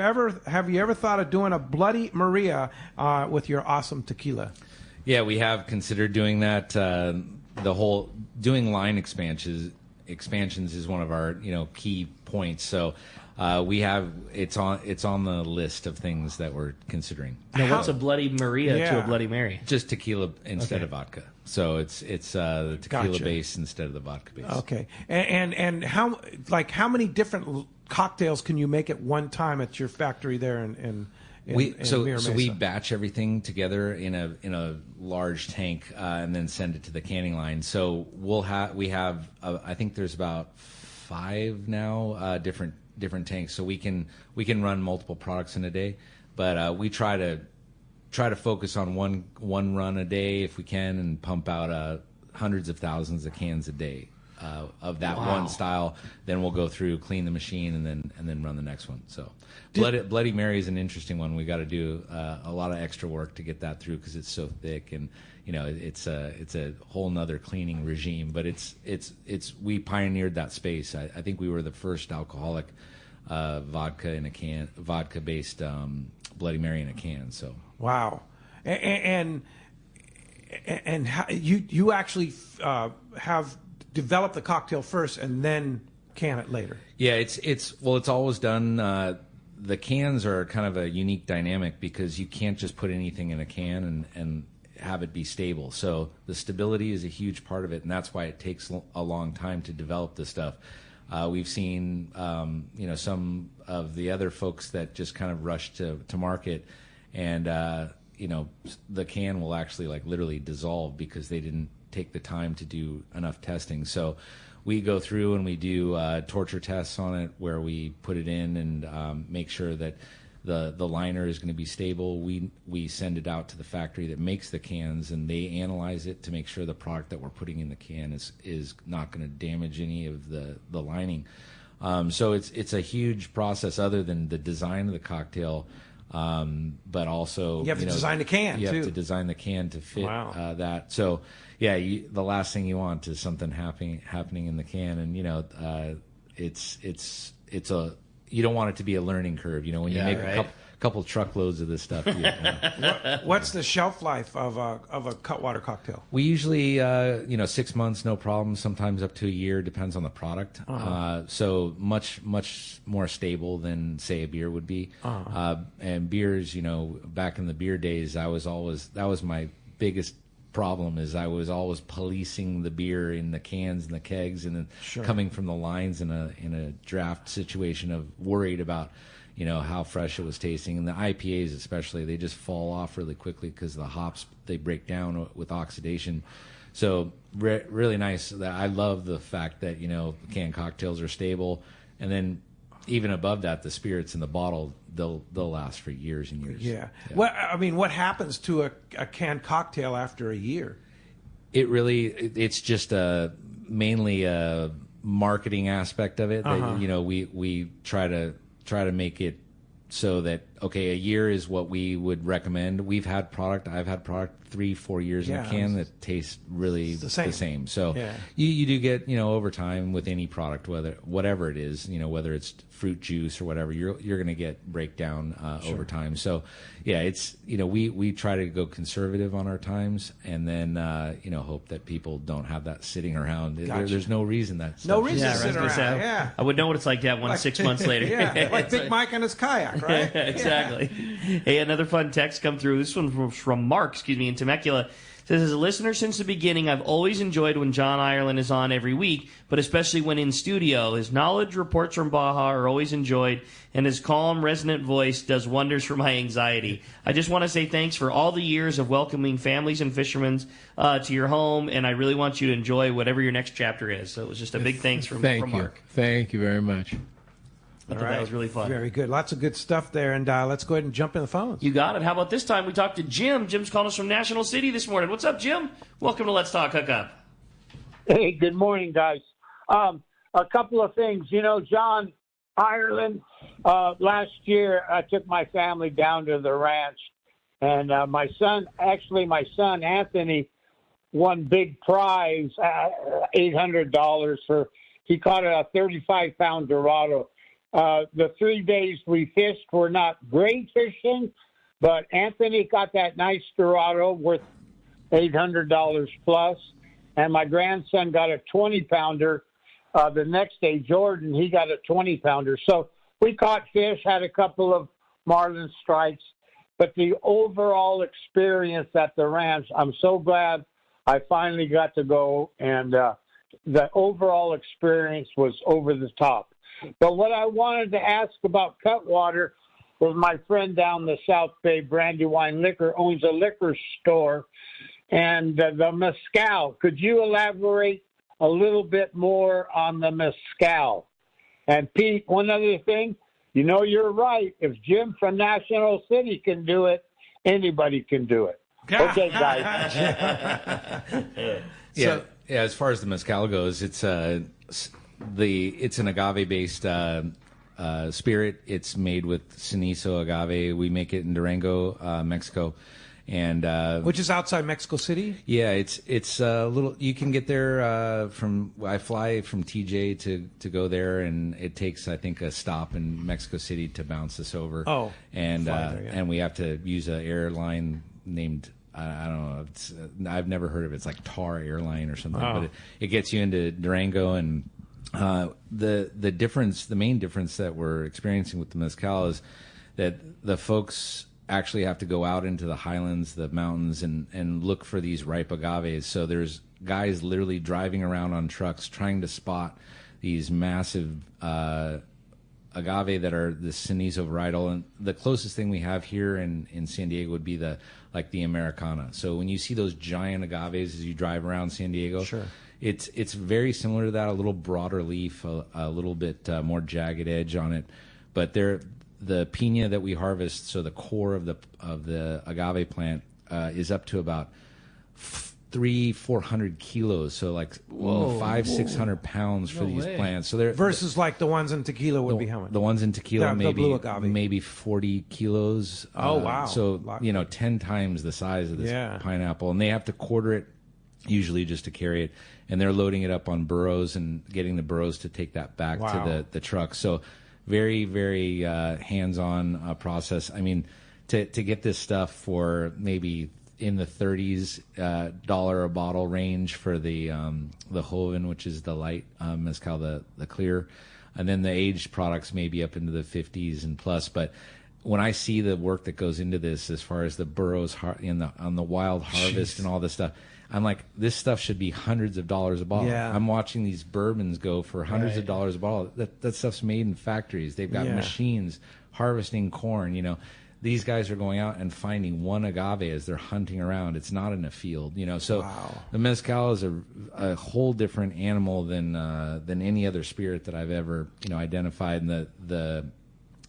have you ever thought of doing a Bloody Maria with your awesome tequila? Yeah, we have considered doing that. Doing line expansions is one of our key points. So it's on the list of things that we're considering. Now, what's a Bloody Maria to a Bloody Mary? Just tequila instead of vodka. So it's the tequila base instead of the vodka base. Okay, and how many different cocktails can you make at one time at your factory there in Mira Mesa? We batch everything together in a large tank and then send it to the canning line. So we have I think there's about 5 now different tanks. So we can run multiple products in a day, but we try to focus on one run a day if we can, and pump out hundreds of thousands of cans a day of that one style. Then we'll go through, clean the machine, and then run the next one. So Bloody Mary is an interesting one. We got to do a lot of extra work to get that through because it's so thick, and it's a whole nother cleaning regime. But we pioneered that space. I think we were the first alcoholic vodka based Bloody Mary in a can. So wow, and how, you actually have developed the cocktail first and then can it later. Yeah, it's always done. The cans are kind of a unique dynamic because you can't just put anything in a can and have it be stable. So the stability is a huge part of it, and that's why it takes a long time to develop this stuff. We've seen some of the other folks that just kind of rush to market, and the can will actually literally dissolve because they didn't take the time to do enough testing. So we go through and we do torture tests on it where we put it in and make sure that the liner is going to be stable. We send it out to the factory that makes the cans, and they analyze it to make sure the product that we're putting in the can is not going to damage any of the lining. So it's a huge process other than the design of the cocktail, but also you have to design the can. You have to design the can to fit that. So yeah, the last thing you want is something happening in the can, and it's you don't want it to be a learning curve. When you make a couple truckloads of this stuff. What's the shelf life of a Cutwater cocktail? We usually, 6 months, no problem. Sometimes up to a year, depends on the product. So much more stable than say a beer would be. And beers, back in the beer days, that was my biggest problem. Is I was always policing the beer in the cans and the kegs, and then coming from the lines in a draft situation of worried about how fresh it was tasting. And the IPAs especially, they just fall off really quickly because the hops, they break down with oxidation. So really nice. I love the fact that canned cocktails are stable, and then even above that, the spirits in the bottle, they'll last for years and years. Yeah. What happens to a canned cocktail after a year? It's just mainly a marketing aspect of it. That, we try to make it so that, okay, a year is what we would recommend. I've had product 3-4 years in a can that tastes really the same. So you do get, over time with any product, whatever it is, whether it's fruit juice or whatever, you're going to get breakdown over time. So it's, we try to go conservative on our times, and then, hope that people don't have that sitting around. There's no reason to sit around. I would know what it's like to have one 6 months later. Like Big Mike and his kayak, right? Exactly. Hey, another fun text come through. This one from Mark, in Temecula. Says, as a listener since the beginning, I've always enjoyed when John Ireland is on every week, but especially when in studio. His knowledge, reports from Baja are always enjoyed, and his calm, resonant voice does wonders for my anxiety. I just want to say thanks for all the years of welcoming families and fishermen to your home, and I really want you to enjoy whatever your next chapter is. So it was just a big thanks from Mark. Thank you very much. I thought that was really fun. Very good. Lots of good stuff there. And let's go ahead and jump in the phones. You got it. How about this time we talked to Jim? Jim's calling us from National City this morning. What's up, Jim? Welcome to Let's Talk Hookup. Hey, good morning, guys. A couple of things. John Ireland, last year I took my family down to the ranch, and my son Anthony won big prize, $800 he caught a 35-pound Dorado. The 3 days we fished were not great fishing, but Anthony got that nice Dorado worth $800 plus, and my grandson got a 20-pounder. The next day, Jordan, he got a 20-pounder. So we caught fish, had a couple of marlin strikes, but the overall experience at the ranch, I'm so glad I finally got to go, and the overall experience was over the top. But what I wanted to ask about Cutwater was my friend down the South Bay, Brandywine Liquor, owns a liquor store, and the mezcal. Could you elaborate a little bit more on the mezcal? And Pete, one other thing, you're right. If Jim from National City can do it, anybody can do it. Okay, guys. As far as the mezcal goes, it's an agave-based spirit. It's made with Cenizo agave. We make it in Durango, Mexico, and which is outside Mexico City. Yeah, it's a little. You can get there from. I fly from TJ to go there, and it takes I think a stop in Mexico City to bounce us over. Oh, and and we have to use an airline named. I don't know. I've never heard of it. It's like Tar Airline or something, but it gets you into Durango and. The main difference that we're experiencing with the mezcal is that the folks actually have to go out into the highlands, the mountains, and look for these ripe agaves. So there's guys literally driving around on trucks trying to spot these massive agave that are the Cenizo varietal. And the closest thing we have here in San Diego would be the Americana. So when you see those giant agaves as you drive around San Diego, sure. It's very similar to that, a little broader leaf, a little bit more jagged edge on it. But the piña that we harvest, so the core of the agave plant, is up to about 300-400 kilos, so like 500-600 pounds for these plants. So they're versus like the ones in tequila would be how much? The ones in tequila maybe 40 kilos. Oh wow! So 10 times the size of this pineapple, and they have to quarter it usually just to carry it, and they're loading it up on burros and getting the burros to take that back to the truck. So very, very hands-on process. I mean, to get this stuff for maybe in the $30s dollar a bottle range for the Joven, which is the light mezcal, the clear, and then the aged products maybe up into the 50s and plus. But when I see the work that goes into this, as far as the burros on the wild harvest and all this stuff, I'm like, this stuff should be hundreds of dollars a bottle. Yeah. I'm watching these bourbons go for hundreds of dollars a bottle. That stuff's made in factories. They've got machines harvesting corn. You know, these guys are going out and finding one agave as they're hunting around. It's not in a field. You know, so the mezcal is a whole different animal than any other spirit that I've ever identified. And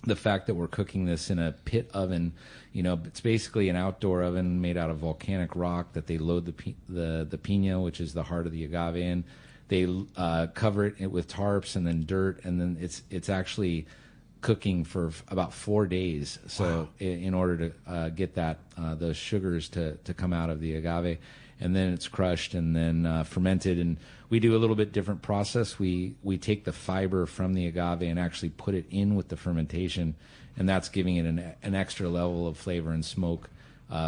the fact that we're cooking this in a pit oven, it's basically an outdoor oven made out of volcanic rock that they load the piña, which is the heart of the agave, in. They cover it with tarps and then dirt, and then it's actually cooking for about 4 days. So in order to get those sugars to come out of the agave, and then it's crushed and then fermented. And we do a little bit different process. We take the fiber from the agave and actually put it in with the fermentation, and that's giving it an extra level of flavor and smoke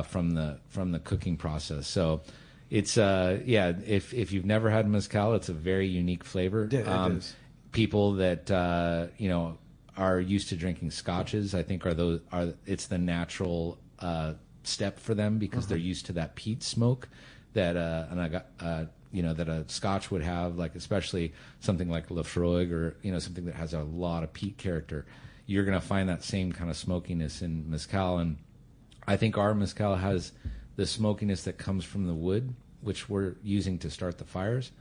from the cooking process. So it's if you've never had mezcal, it's a very unique flavor. It is. People that are used to drinking scotches, I think it's the natural step for them because they're used to that peat smoke that that a Scotch would have, like especially something like Lafroig or something that has a lot of peat character. You're going to find that same kind of smokiness in mezcal, and I think our mezcal has the smokiness that comes from the wood, which we're using to start the fires,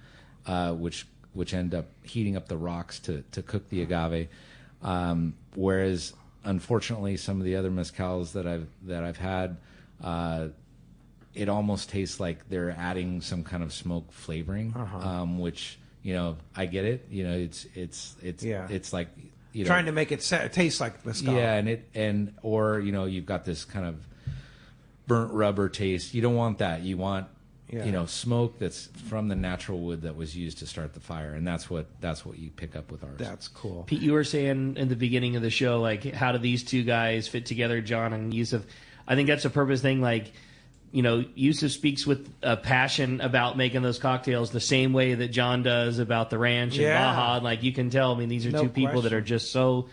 which end up heating up the rocks to cook the agave. Whereas, unfortunately, some of the other mezcals that I've had, it almost tastes like they're adding some kind of smoke flavoring, which I get it. It's like trying to make it taste like mezcal. Yeah, or you've got this kind of burnt rubber taste. You don't want that. You want smoke that's from the natural wood that was used to start the fire, and that's what you pick up with ours. That's cool. Pete, you were saying in the beginning of the show, like, how do these two guys fit together, John and Yuseff? I think that's a purpose thing. Like, Yuseff speaks with a passion about making those cocktails the same way that John does about the ranch and Baja. Like, you can tell. I mean, these are two people that are just so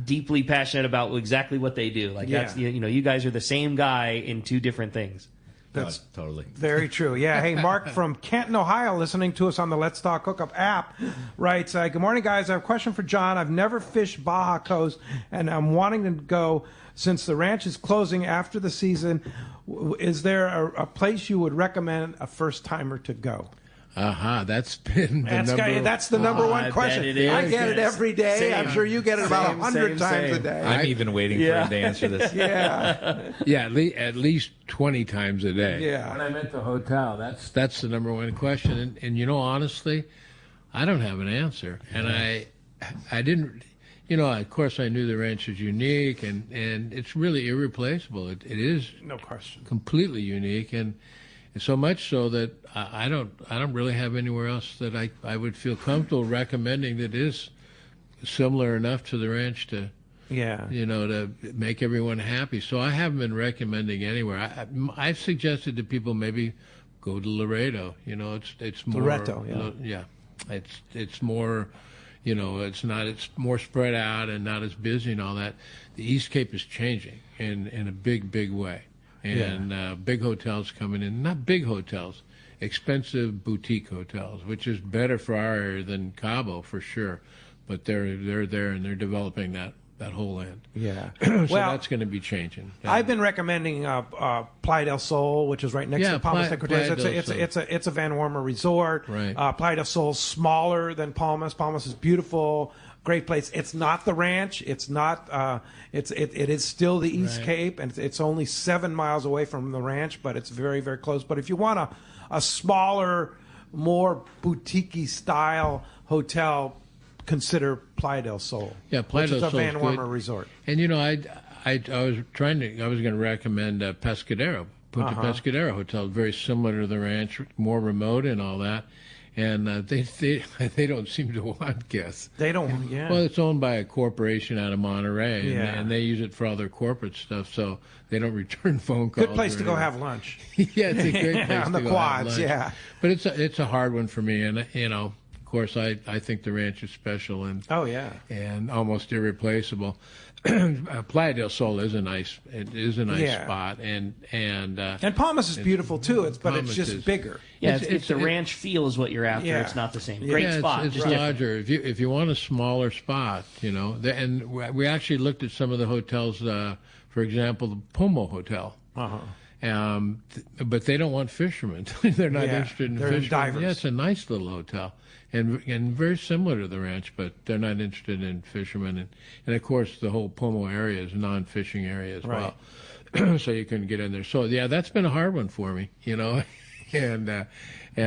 deeply passionate about exactly what they do. Like, that's you guys are the same guy in two different things. That's totally very true. Yeah. Hey, Mark from Canton, Ohio, listening to us on the Let's Talk Hookup app, writes, good morning, guys. I have a question for John. I've never fished Baja Coast, and I'm wanting to go since the ranch is closing after the season. Is there a place you would recommend a first-timer to go? That's been that's the number one question. I get it every day. Same. I'm sure you get it about 100 times a day. I'm even waiting for him to answer this. At least 20 times a day. Yeah. When I'm at the hotel, that's the number one question. And honestly, I don't have an answer. And I didn't. Of course, I knew the ranch is unique, and it's really irreplaceable. It is, no question, completely unique, and so much so that I don't really have anywhere else that I would feel comfortable recommending that is similar enough to the ranch to to make everyone happy. So I haven't been recommending anywhere. I've suggested to people maybe go to Laredo. It's more Loreto, it's more. It's more spread out and not as busy and all that. The East Cape is changing in a big, big way. And big hotels coming in, not big hotels, expensive boutique hotels, which is better for our area than Cabo for sure. But they're there and they're developing that whole end. Yeah. So that's going to be changing. I've been recommending Playa del Sol, which is right next to Palmas de Cortez. It's a Van Wormer resort. Right. Playa del Sol's smaller than Palmas. Palmas is beautiful, great place. It's not the ranch. It's not. It is still the East Cape, and it's only 7 miles away from the ranch, but it's very, very close. But if you want a smaller, more boutique-y style hotel, consider Playa del Sol, Playa del Sol is a Van Wormer resort. And I was going to recommend Pescadero, Punta Pescadero Hotel, very similar to the ranch, more remote and all that. And they don't seem to want guests. They don't, yeah. Well, it's owned by a corporation out of Monterey, Yeah. and they use it for all their corporate stuff, so they don't return phone calls. Good place or to go anything. have lunch. Yeah, it's a great place on to the go quads, have lunch. yeah. But it's a hard one for me, and of course, I think the ranch is special and and almost irreplaceable. Playa del Sol is a nice spot, and Palmas is beautiful too. It's just bigger. Yeah, it's the ranch feel is what you're after. Yeah. It's not the same. Great spot. It's larger. If you want a smaller spot, and we actually looked at some of the hotels. For example, the Pomo Hotel. But they don't want fishermen. They're not interested in fishermen. Divers. Yeah, it's a nice little hotel. And very similar to the ranch, but they're not interested in fishermen. And of course, the whole Pomo area is a non-fishing area as well. So you couldn't get in there. So, yeah, that's been a hard one for me, And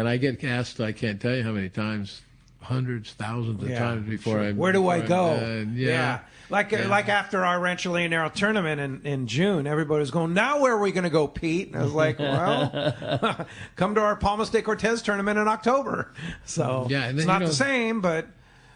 I get asked, I can't tell you how many times, hundreds, thousands of times before I... Where do I go? Like after our Rancho Leonero tournament in June, everybody was going, now where are we going to go, Pete? And I was like, well, come to our Palmas de Cortez tournament in October. So it's not the same, but...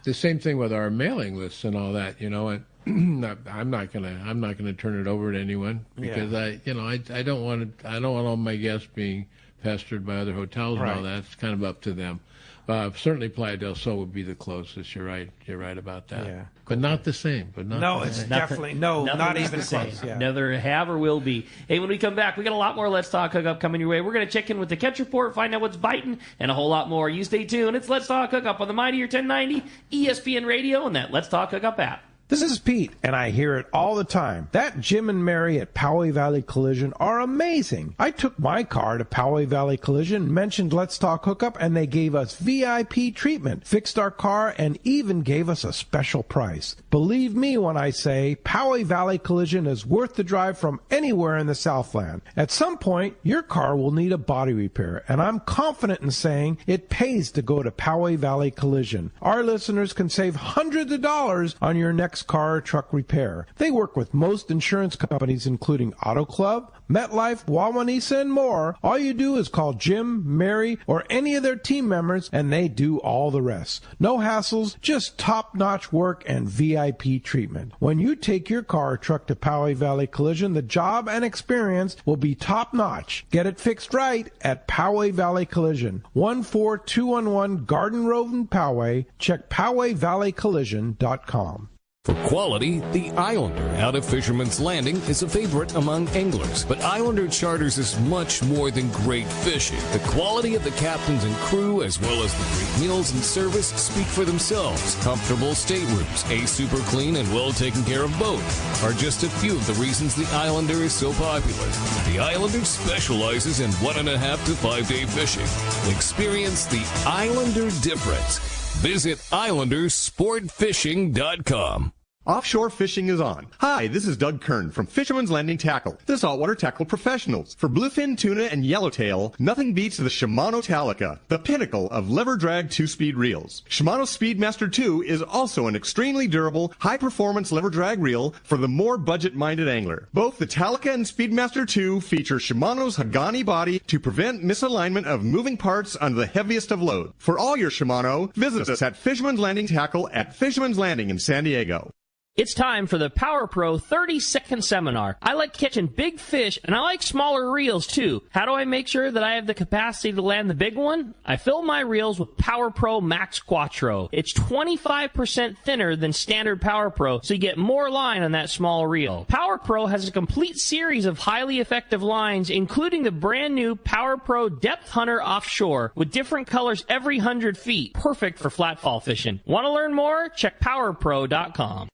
The same thing with our mailing lists and all that, and I'm not gonna turn it over to anyone because I don't want all my guests being pestered by other hotels and all that. It's kind of up to them. Certainly Playa del Sol would be the closest. You're right about that. Yeah. But not the same. It's definitely not even the same. close. Yeah. Neither have or will be. Hey, when we come back, we got a lot more Let's Talk Hookup coming your way. We're going to check in with the catch report, find out what's biting, and a whole lot more. You stay tuned. It's Let's Talk Hookup on the Mightier 1090, ESPN Radio, and that Let's Talk Hookup app. This is Pete, and I hear it all the time. That Jim and Mary at Poway Valley Collision are amazing. I took my car to Poway Valley Collision, mentioned Let's Talk Hookup, and they gave us VIP treatment, fixed our car, and even gave us a special price. Believe me when I say Poway Valley Collision is worth the drive from anywhere in the Southland. At some point, your car will need a body repair, and I'm confident in saying it pays to go to Poway Valley Collision. Our listeners can save hundreds of dollars on your next car or truck repair. They work with most insurance companies, including Auto Club, MetLife, Wawanesa, and more. All you do is call Jim, Mary, or any of their team members, and they do all the rest. No hassles, just top-notch work and VIP treatment. When you take your car or truck to Poway Valley Collision, the job and experience will be top-notch. Get it fixed right at Poway Valley Collision, 14211 Garden Road in Poway. Check PowayValleyCollision.com. For quality, the Islander out of Fisherman's Landing is a favorite among anglers. But Islander Charters is much more than great fishing. The quality of the captains and crew, as well as the great meals and service, speak for themselves. Comfortable staterooms, a super clean and well taken care of boat are just a few of the reasons the Islander is so popular. The Islander specializes in 1.5 to 5 day fishing. Experience the Islander difference. Visit IslanderSportFishing.com. Offshore fishing is on. Hi, this is Doug Kern from Fisherman's Landing Tackle, the saltwater tackle professionals. For bluefin tuna and yellowtail, nothing beats the Shimano Talica, the pinnacle of lever drag 2-speed reels. Shimano Speedmaster 2 is also an extremely durable, high-performance lever drag reel for the more budget-minded angler. Both the Talica and Speedmaster 2 feature Shimano's Hagani body to prevent misalignment of moving parts under the heaviest of load. For all your Shimano, visit us at Fisherman's Landing Tackle at Fisherman's Landing in San Diego. It's time for the Power Pro 30-second seminar. I like catching big fish, and I like smaller reels, too. How do I make sure that I have the capacity to land the big one? I fill my reels with Power Pro Max Quattro. It's 25% thinner than standard Power Pro, so you get more line on that small reel. Power Pro has a complete series of highly effective lines, including the brand new Power Pro Depth Hunter Offshore, with different colors every 100 feet. Perfect for flatfall fishing. Want to learn more? Check PowerPro.com.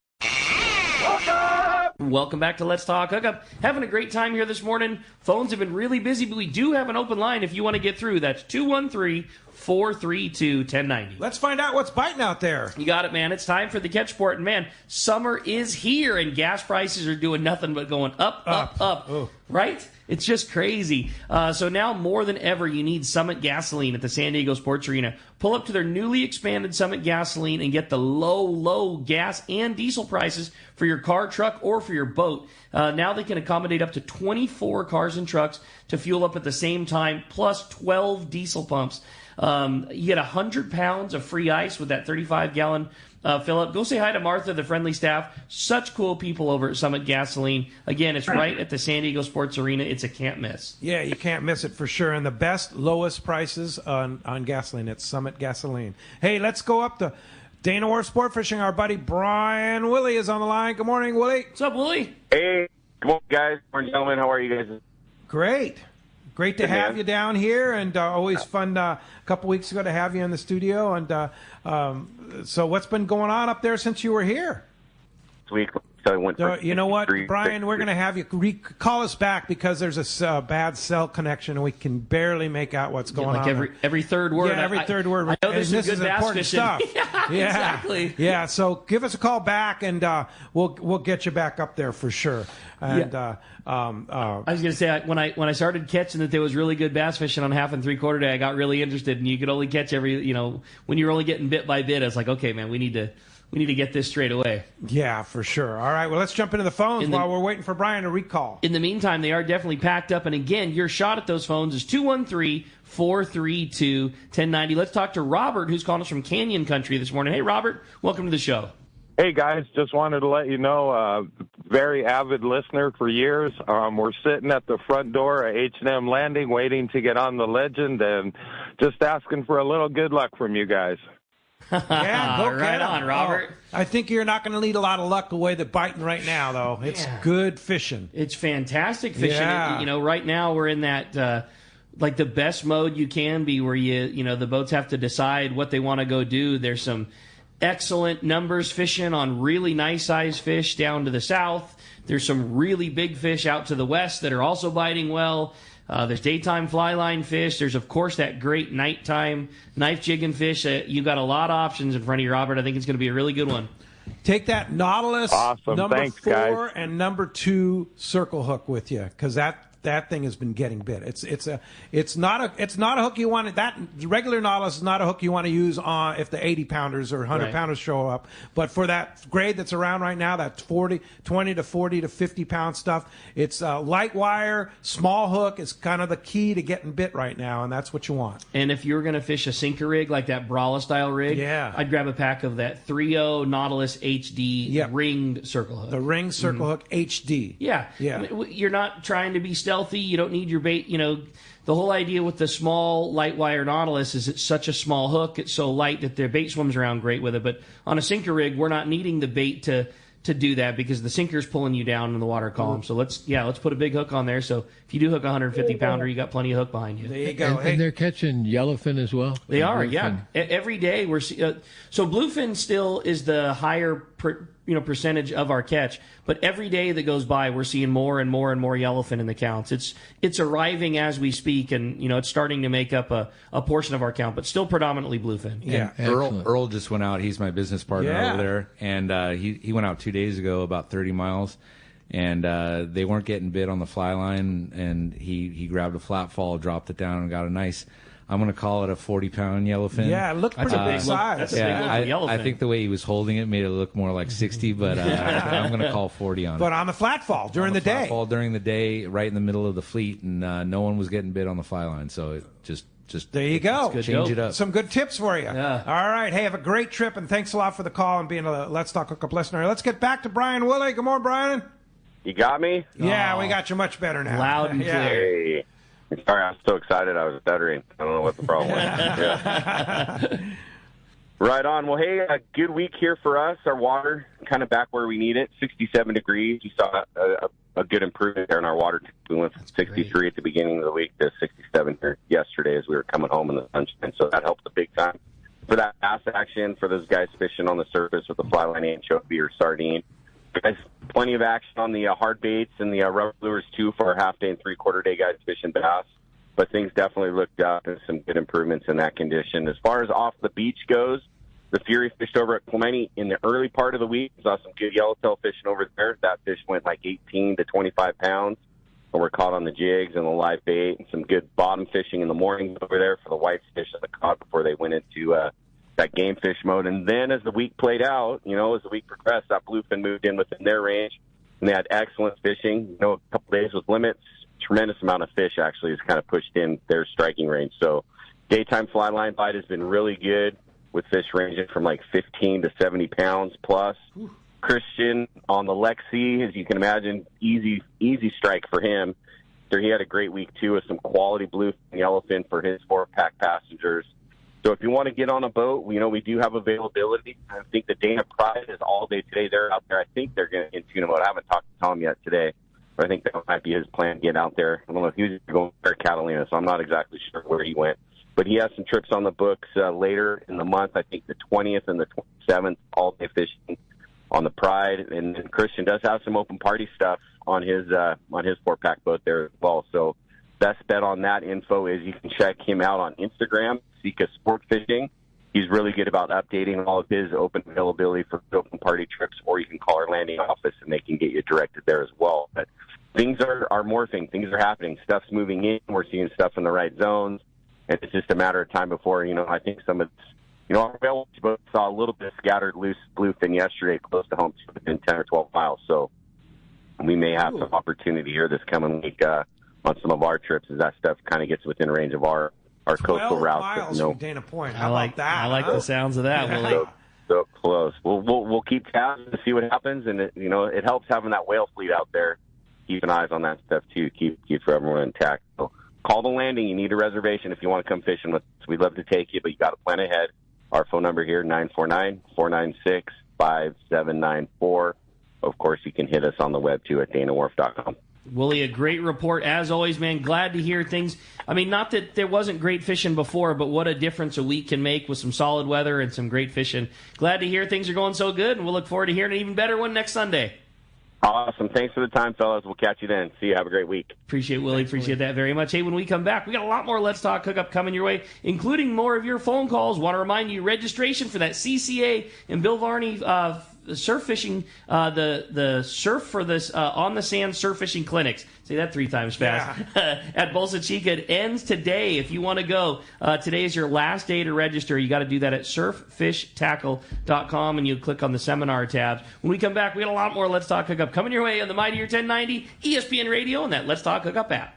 Welcome back to Let's Talk Hookup. Having a great time here this morning. Phones have been really busy, but we do have an open line if you want to get through. That's 213-432-1090. Let's find out what's biting out there. You got it, man. It's time for the catch report. And, man, summer is here, and gas prices are doing nothing but going up. Oh. Right? It's just crazy. So now more than ever, you need Summit Gasoline at the San Diego Sports Arena. Pull up to their newly expanded Summit Gasoline and get the low gas and diesel prices for your car, truck, or for your boat. Now they can accommodate up to 24 cars and trucks to fuel up at the same time, plus 12 diesel pumps. You get 100 pounds of free ice with that 35-gallon fill-up. Go say hi to Martha, the friendly staff. Such cool people over at Summit Gasoline. Again, it's right at the San Diego Sports Arena. It's a can't miss. Yeah, you can't miss it for sure. And the best, lowest prices on gasoline at Summit Gasoline. Hey, let's go up to Dana Wharf Sport Fishing. Our buddy Brian Willie is on the line. Good morning, Willie. What's up, Willie? Hey, good morning, guys. Good morning, gentlemen. How are you guys? Great. Great to have you down here, and always fun a couple weeks ago to have you in the studio. And so what's been going on up there since you were here? This week, so I went You know what, Brian, we're going to have you call us back because there's a bad cell connection, and we can barely make out what's going on. Every third word. Yeah, every third word. I know there's some good bass fishing. Stuff. Yeah, exactly. Yeah, so give us a call back, and we'll get you back up there for sure. And I was going to say, when I started catching that there was really good bass fishing on half and three-quarter day, I got really interested, and you could only catch when you're only getting bit by bit. I was like, okay, man, we need to get this straight away. Yeah, for sure. All right, well, let's jump into the phones while we're waiting for Brian to recall. In the meantime, they are definitely packed up, and again, your shot at those phones is 213-432-1090. Let's talk to Robert, who's calling us from Canyon Country this morning. Hey, Robert, welcome to the show. Hey, guys, just wanted to let you know, very avid listener for years. We're sitting at the front door at H&M Landing waiting to get on the Legend and just asking for a little good luck from you guys. Yeah, go right on, Robert. I think you're not going to need a lot of luck the way they're biting right now, though. It's good fishing. It's fantastic fishing. Yeah. Right now we're in that like the best mode you can be, where the boats have to decide what they want to go do. There's some excellent numbers fishing on really nice size fish down to the south. There's some really big fish out to the west that are also biting well. There's daytime fly line fish. There's, of course, that great nighttime knife jigging fish. You've got a lot of options in front of you, Robert. I think it's going to be a really good one. Take that Nautilus number Thanks, 4 guys. and number 2 circle hook with you, because that thing has been getting bit. It's not a hook you want. That regular Nautilus is not a hook you want to use on if the 80-pounders or 100-pounders show up. But for that grade that's around right now, that 20 to 40 to 50-pound stuff, it's light wire, small hook is kind of the key to getting bit right now, and that's what you want. And if you're going to fish a sinker rig like that Brawler-style rig, I'd grab a pack of that 3.0 Nautilus HD ringed circle hook. The ring circle hook HD. Yeah. I mean, you're not trying to be stealthy. You don't need your bait. The whole idea with the small light wire Nautilus is it's such a small hook. It's so light that their bait swims around great with it. But on a sinker rig, we're not needing the bait to do that because the sinker's pulling you down in the water column. So let's put a big hook on there. So if you do hook a 150-pounder, you got plenty of hook behind you. There you go. And they're catching yellowfin as well. They are, yeah. Every day we're so bluefin still is the higher percentage of our catch, but every day that goes by, we're seeing more and more and more yellowfin in the counts. It's arriving as we speak, and it's starting to make up a portion of our count, but still predominantly bluefin. Yeah, Earl just went out. He's my business partner over there, and he went out 2 days ago, about 30 miles, and they weren't getting bit on the fly line, and he grabbed a flat fall, dropped it down, and got a nice. I'm going to call it a 40-pound yellowfin. Yeah, it looked pretty big size. That's a big look for yellowfin. I think the way he was holding it made it look more like 60, but I'm going to call 40 on it. But on the flat fall during the day. Flat fall during the day, right in the middle of the fleet, and no one was getting bit on the fly line. So it just there you go. Change it up. Some good tips for you. Yeah. All right. Hey, have a great trip, and thanks a lot for the call and being a Let's Talk Hookup listener. Let's get back to Brian Willie. Good morning, Brian. You got me? Yeah, we got you much better now. Loud and clear. Hey. Sorry, I was so excited I was stuttering. I don't know what the problem was. Yeah. Right on. Well, hey, a good week here for us. Our water kind of back where we need it, 67 degrees. You saw a good improvement there in our water. We went from 63 at the beginning of the week to 67 here yesterday as we were coming home in the sunshine. So that helped a big time for that bass action, for those guys fishing on the surface with the fly line, anchovy, or sardine. Guys, plenty of action on the hard baits and the rubber lures, too, for our half-day and three-quarter-day guys fishing bass. But things definitely looked up and some good improvements in that condition. As far as off the beach goes, the Fury fished over at Clemente in the early part of the week. Saw some good yellowtail fishing over there. That fish went like 18 to 25 pounds. And we're caught on the jigs and the live bait, and some good bottom fishing in the morning over there for the white fish that they caught before they went into that game fish mode. And then as the week played out, as the week progressed, that bluefin moved in within their range, and they had excellent fishing. A couple days with limits, tremendous amount of fish actually is kind of pushed in their striking range. So Daytime fly line bite has been really good with fish ranging from like 15 to 70 pounds plus. Ooh. Christian on the Lexi, as you can imagine, easy strike for him. So he had a great week, too, with some quality bluefin yellowfin for his 4-pack passengers. So if you want to get on a boat, we do have availability. I think the Dana Pride is all day today. They're out there. I think they're going to get tuna boat. I haven't talked to Tom yet today, but I think that might be his plan to get out there. I don't know if he was going to Catalina, so I'm not exactly sure where he went. But he has some trips on the books later in the month. I think the 20th and the 27th, all-day fishing on the Pride. And then Christian does have some open party stuff on his 4-pack boat there as well. So best bet on that info is you can check him out on Instagram, Sika Sport Fishing. He's really good about updating all of his open availability for open party trips, or you can call our landing office and they can get you directed there as well. But things are morphing. Things are happening. Stuff's moving in. We're seeing stuff in the right zones. And it's just a matter of time before, I think some of our whale boats saw a little bit of scattered loose bluefin yesterday close to home, within 10 or 12 miles. So we may have some opportunity here this coming week on some of our trips as that stuff kind of gets within range of our coastal routes. 12 miles from Dana Point. How about that? I like the sounds of that, Willie. So close. We'll keep tabs and see what happens, and it helps having that whale fleet out there. Keeping eyes on that stuff too. Keep everyone intact. So call the landing. You need a reservation if you want to come fishing with us. We'd love to take you, but you got to plan ahead. Our phone number here, 949-496-5794. Of course, you can hit us on the web, too, at danawharf.com. Willie, a great report. As always, man, glad to hear things. I mean, not that there wasn't great fishing before, but what a difference a week can make with some solid weather and some great fishing. Glad to hear things are going so good, and we'll look forward to hearing an even better one next Sunday. Awesome. Thanks for the time, fellas. We'll catch you then. See you. Have a great week. Appreciate Willie. Appreciate that very much. Hey, when we come back, we got a lot more Let's Talk Hookup coming your way, including more of your phone calls. Want to remind you, registration for that CCA and Bill Varney surf fishing, the surf for this on the sand surf fishing clinics. Say that 3 times fast. Yeah. At Bolsa Chica. It ends today. If you want to go, today is your last day to register. You got to do that at surffishtackle.com, and you click on the seminar tabs. When we come back, we got a lot more Let's Talk Hookup coming your way on the Mightier 1090, ESPN Radio, and that Let's Talk Hookup app.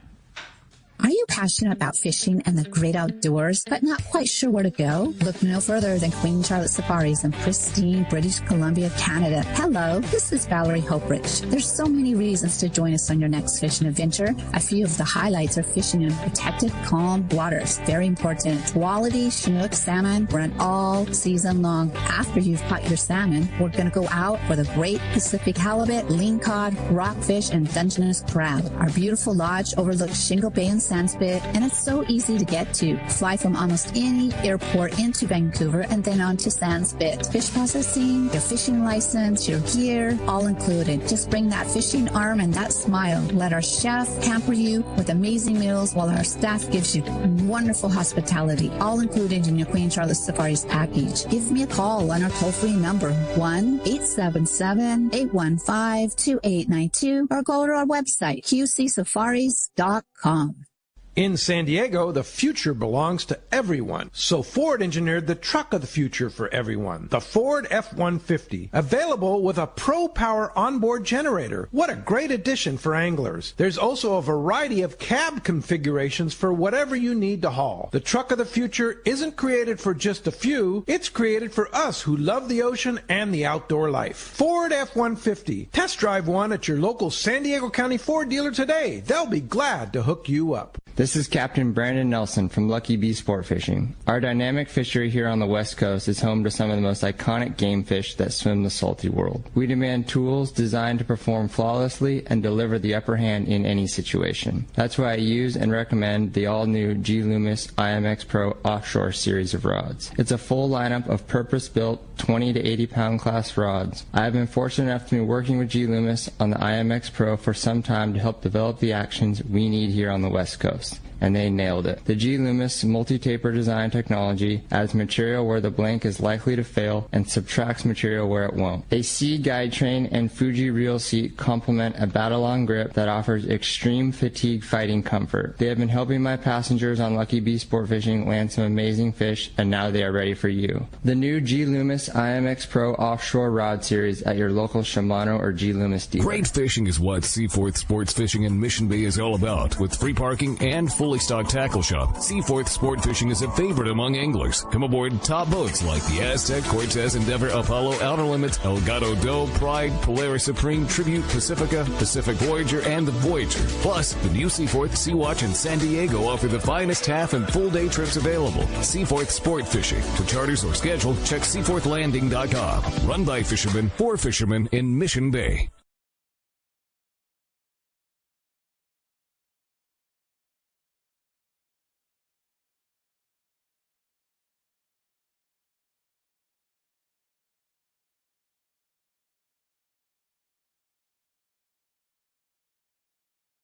Are you passionate about fishing and the great outdoors, but not quite sure where to go? Look no further than Queen Charlotte Safaris in pristine British Columbia, Canada. Hello, this is Valerie Hoprich. There's so many reasons to join us on your next fishing adventure. A few of the highlights are fishing in protected, calm waters. Very important. Quality Chinook salmon run all season long. After you've caught your salmon, we're going to go out for the great Pacific halibut, lingcod, rockfish, and Dungeness crab. Our beautiful lodge overlooks Shingle Bay and Sandspit, and it's so easy to get to. Fly from almost any airport into Vancouver and then on to Sandspit. Fish processing, your fishing license, your gear, all included. Just bring that fishing arm and that smile. Let our chef pamper you with amazing meals while our staff gives you wonderful hospitality, all included in your Queen Charlotte Safaris package. Give me a call on our toll-free number, 1-877-815-2892, or go to our website, qcsafaris.com. In San Diego, the future belongs to everyone. So Ford engineered the truck of the future for everyone. The Ford F-150. Available with a Pro Power onboard generator. What a great addition for anglers. There's also a variety of cab configurations for whatever you need to haul. The truck of the future isn't created for just a few. It's created for us who love the ocean and the outdoor life. Ford F-150. Test drive one at your local San Diego County Ford dealer today. They'll be glad to hook you up. This is Captain Brandon Nelson from Lucky Bee Sport Fishing. Our dynamic fishery here on the West Coast is home to some of the most iconic game fish that swim the salty world. We demand tools designed to perform flawlessly and deliver the upper hand in any situation. That's why I use and recommend the all-new G. Loomis IMX Pro Offshore series of rods. It's a full lineup of purpose-built 20 to 80 pound class rods. I have been fortunate enough to be working with G. Loomis on the IMX Pro for some time to help develop the actions we need here on the West Coast. And they nailed it. The G. Loomis multi-taper design technology adds material where the blank is likely to fail and subtracts material where it won't. A C guide train and Fuji reel seat complement a Battlon grip that offers extreme fatigue fighting comfort. They have been helping my passengers on Lucky Bee Sport Fishing land some amazing fish, and now they are ready for you. The new G. Loomis IMX Pro Offshore Rod Series at your local Shimano or G. Loomis dealer. Great fishing is what Seaforth Sports Fishing in Mission Bay is all about, with free parking and full fully stocked tackle shop, Seaforth Sport Fishing is a favorite among anglers. Come aboard top boats like the Aztec, Cortez, Endeavor, Apollo, Outer Limits, Elgato Doe, Pride, Polaris Supreme, Tribute, Pacifica, Pacific Voyager, and the Voyager. Plus, the new Seaforth, Sea-Watch, and San Diego offer the finest half and full day trips available. Seaforth Sport Fishing. For charters or schedule, check seaforthlanding.com. Run by fishermen for fishermen in Mission Bay.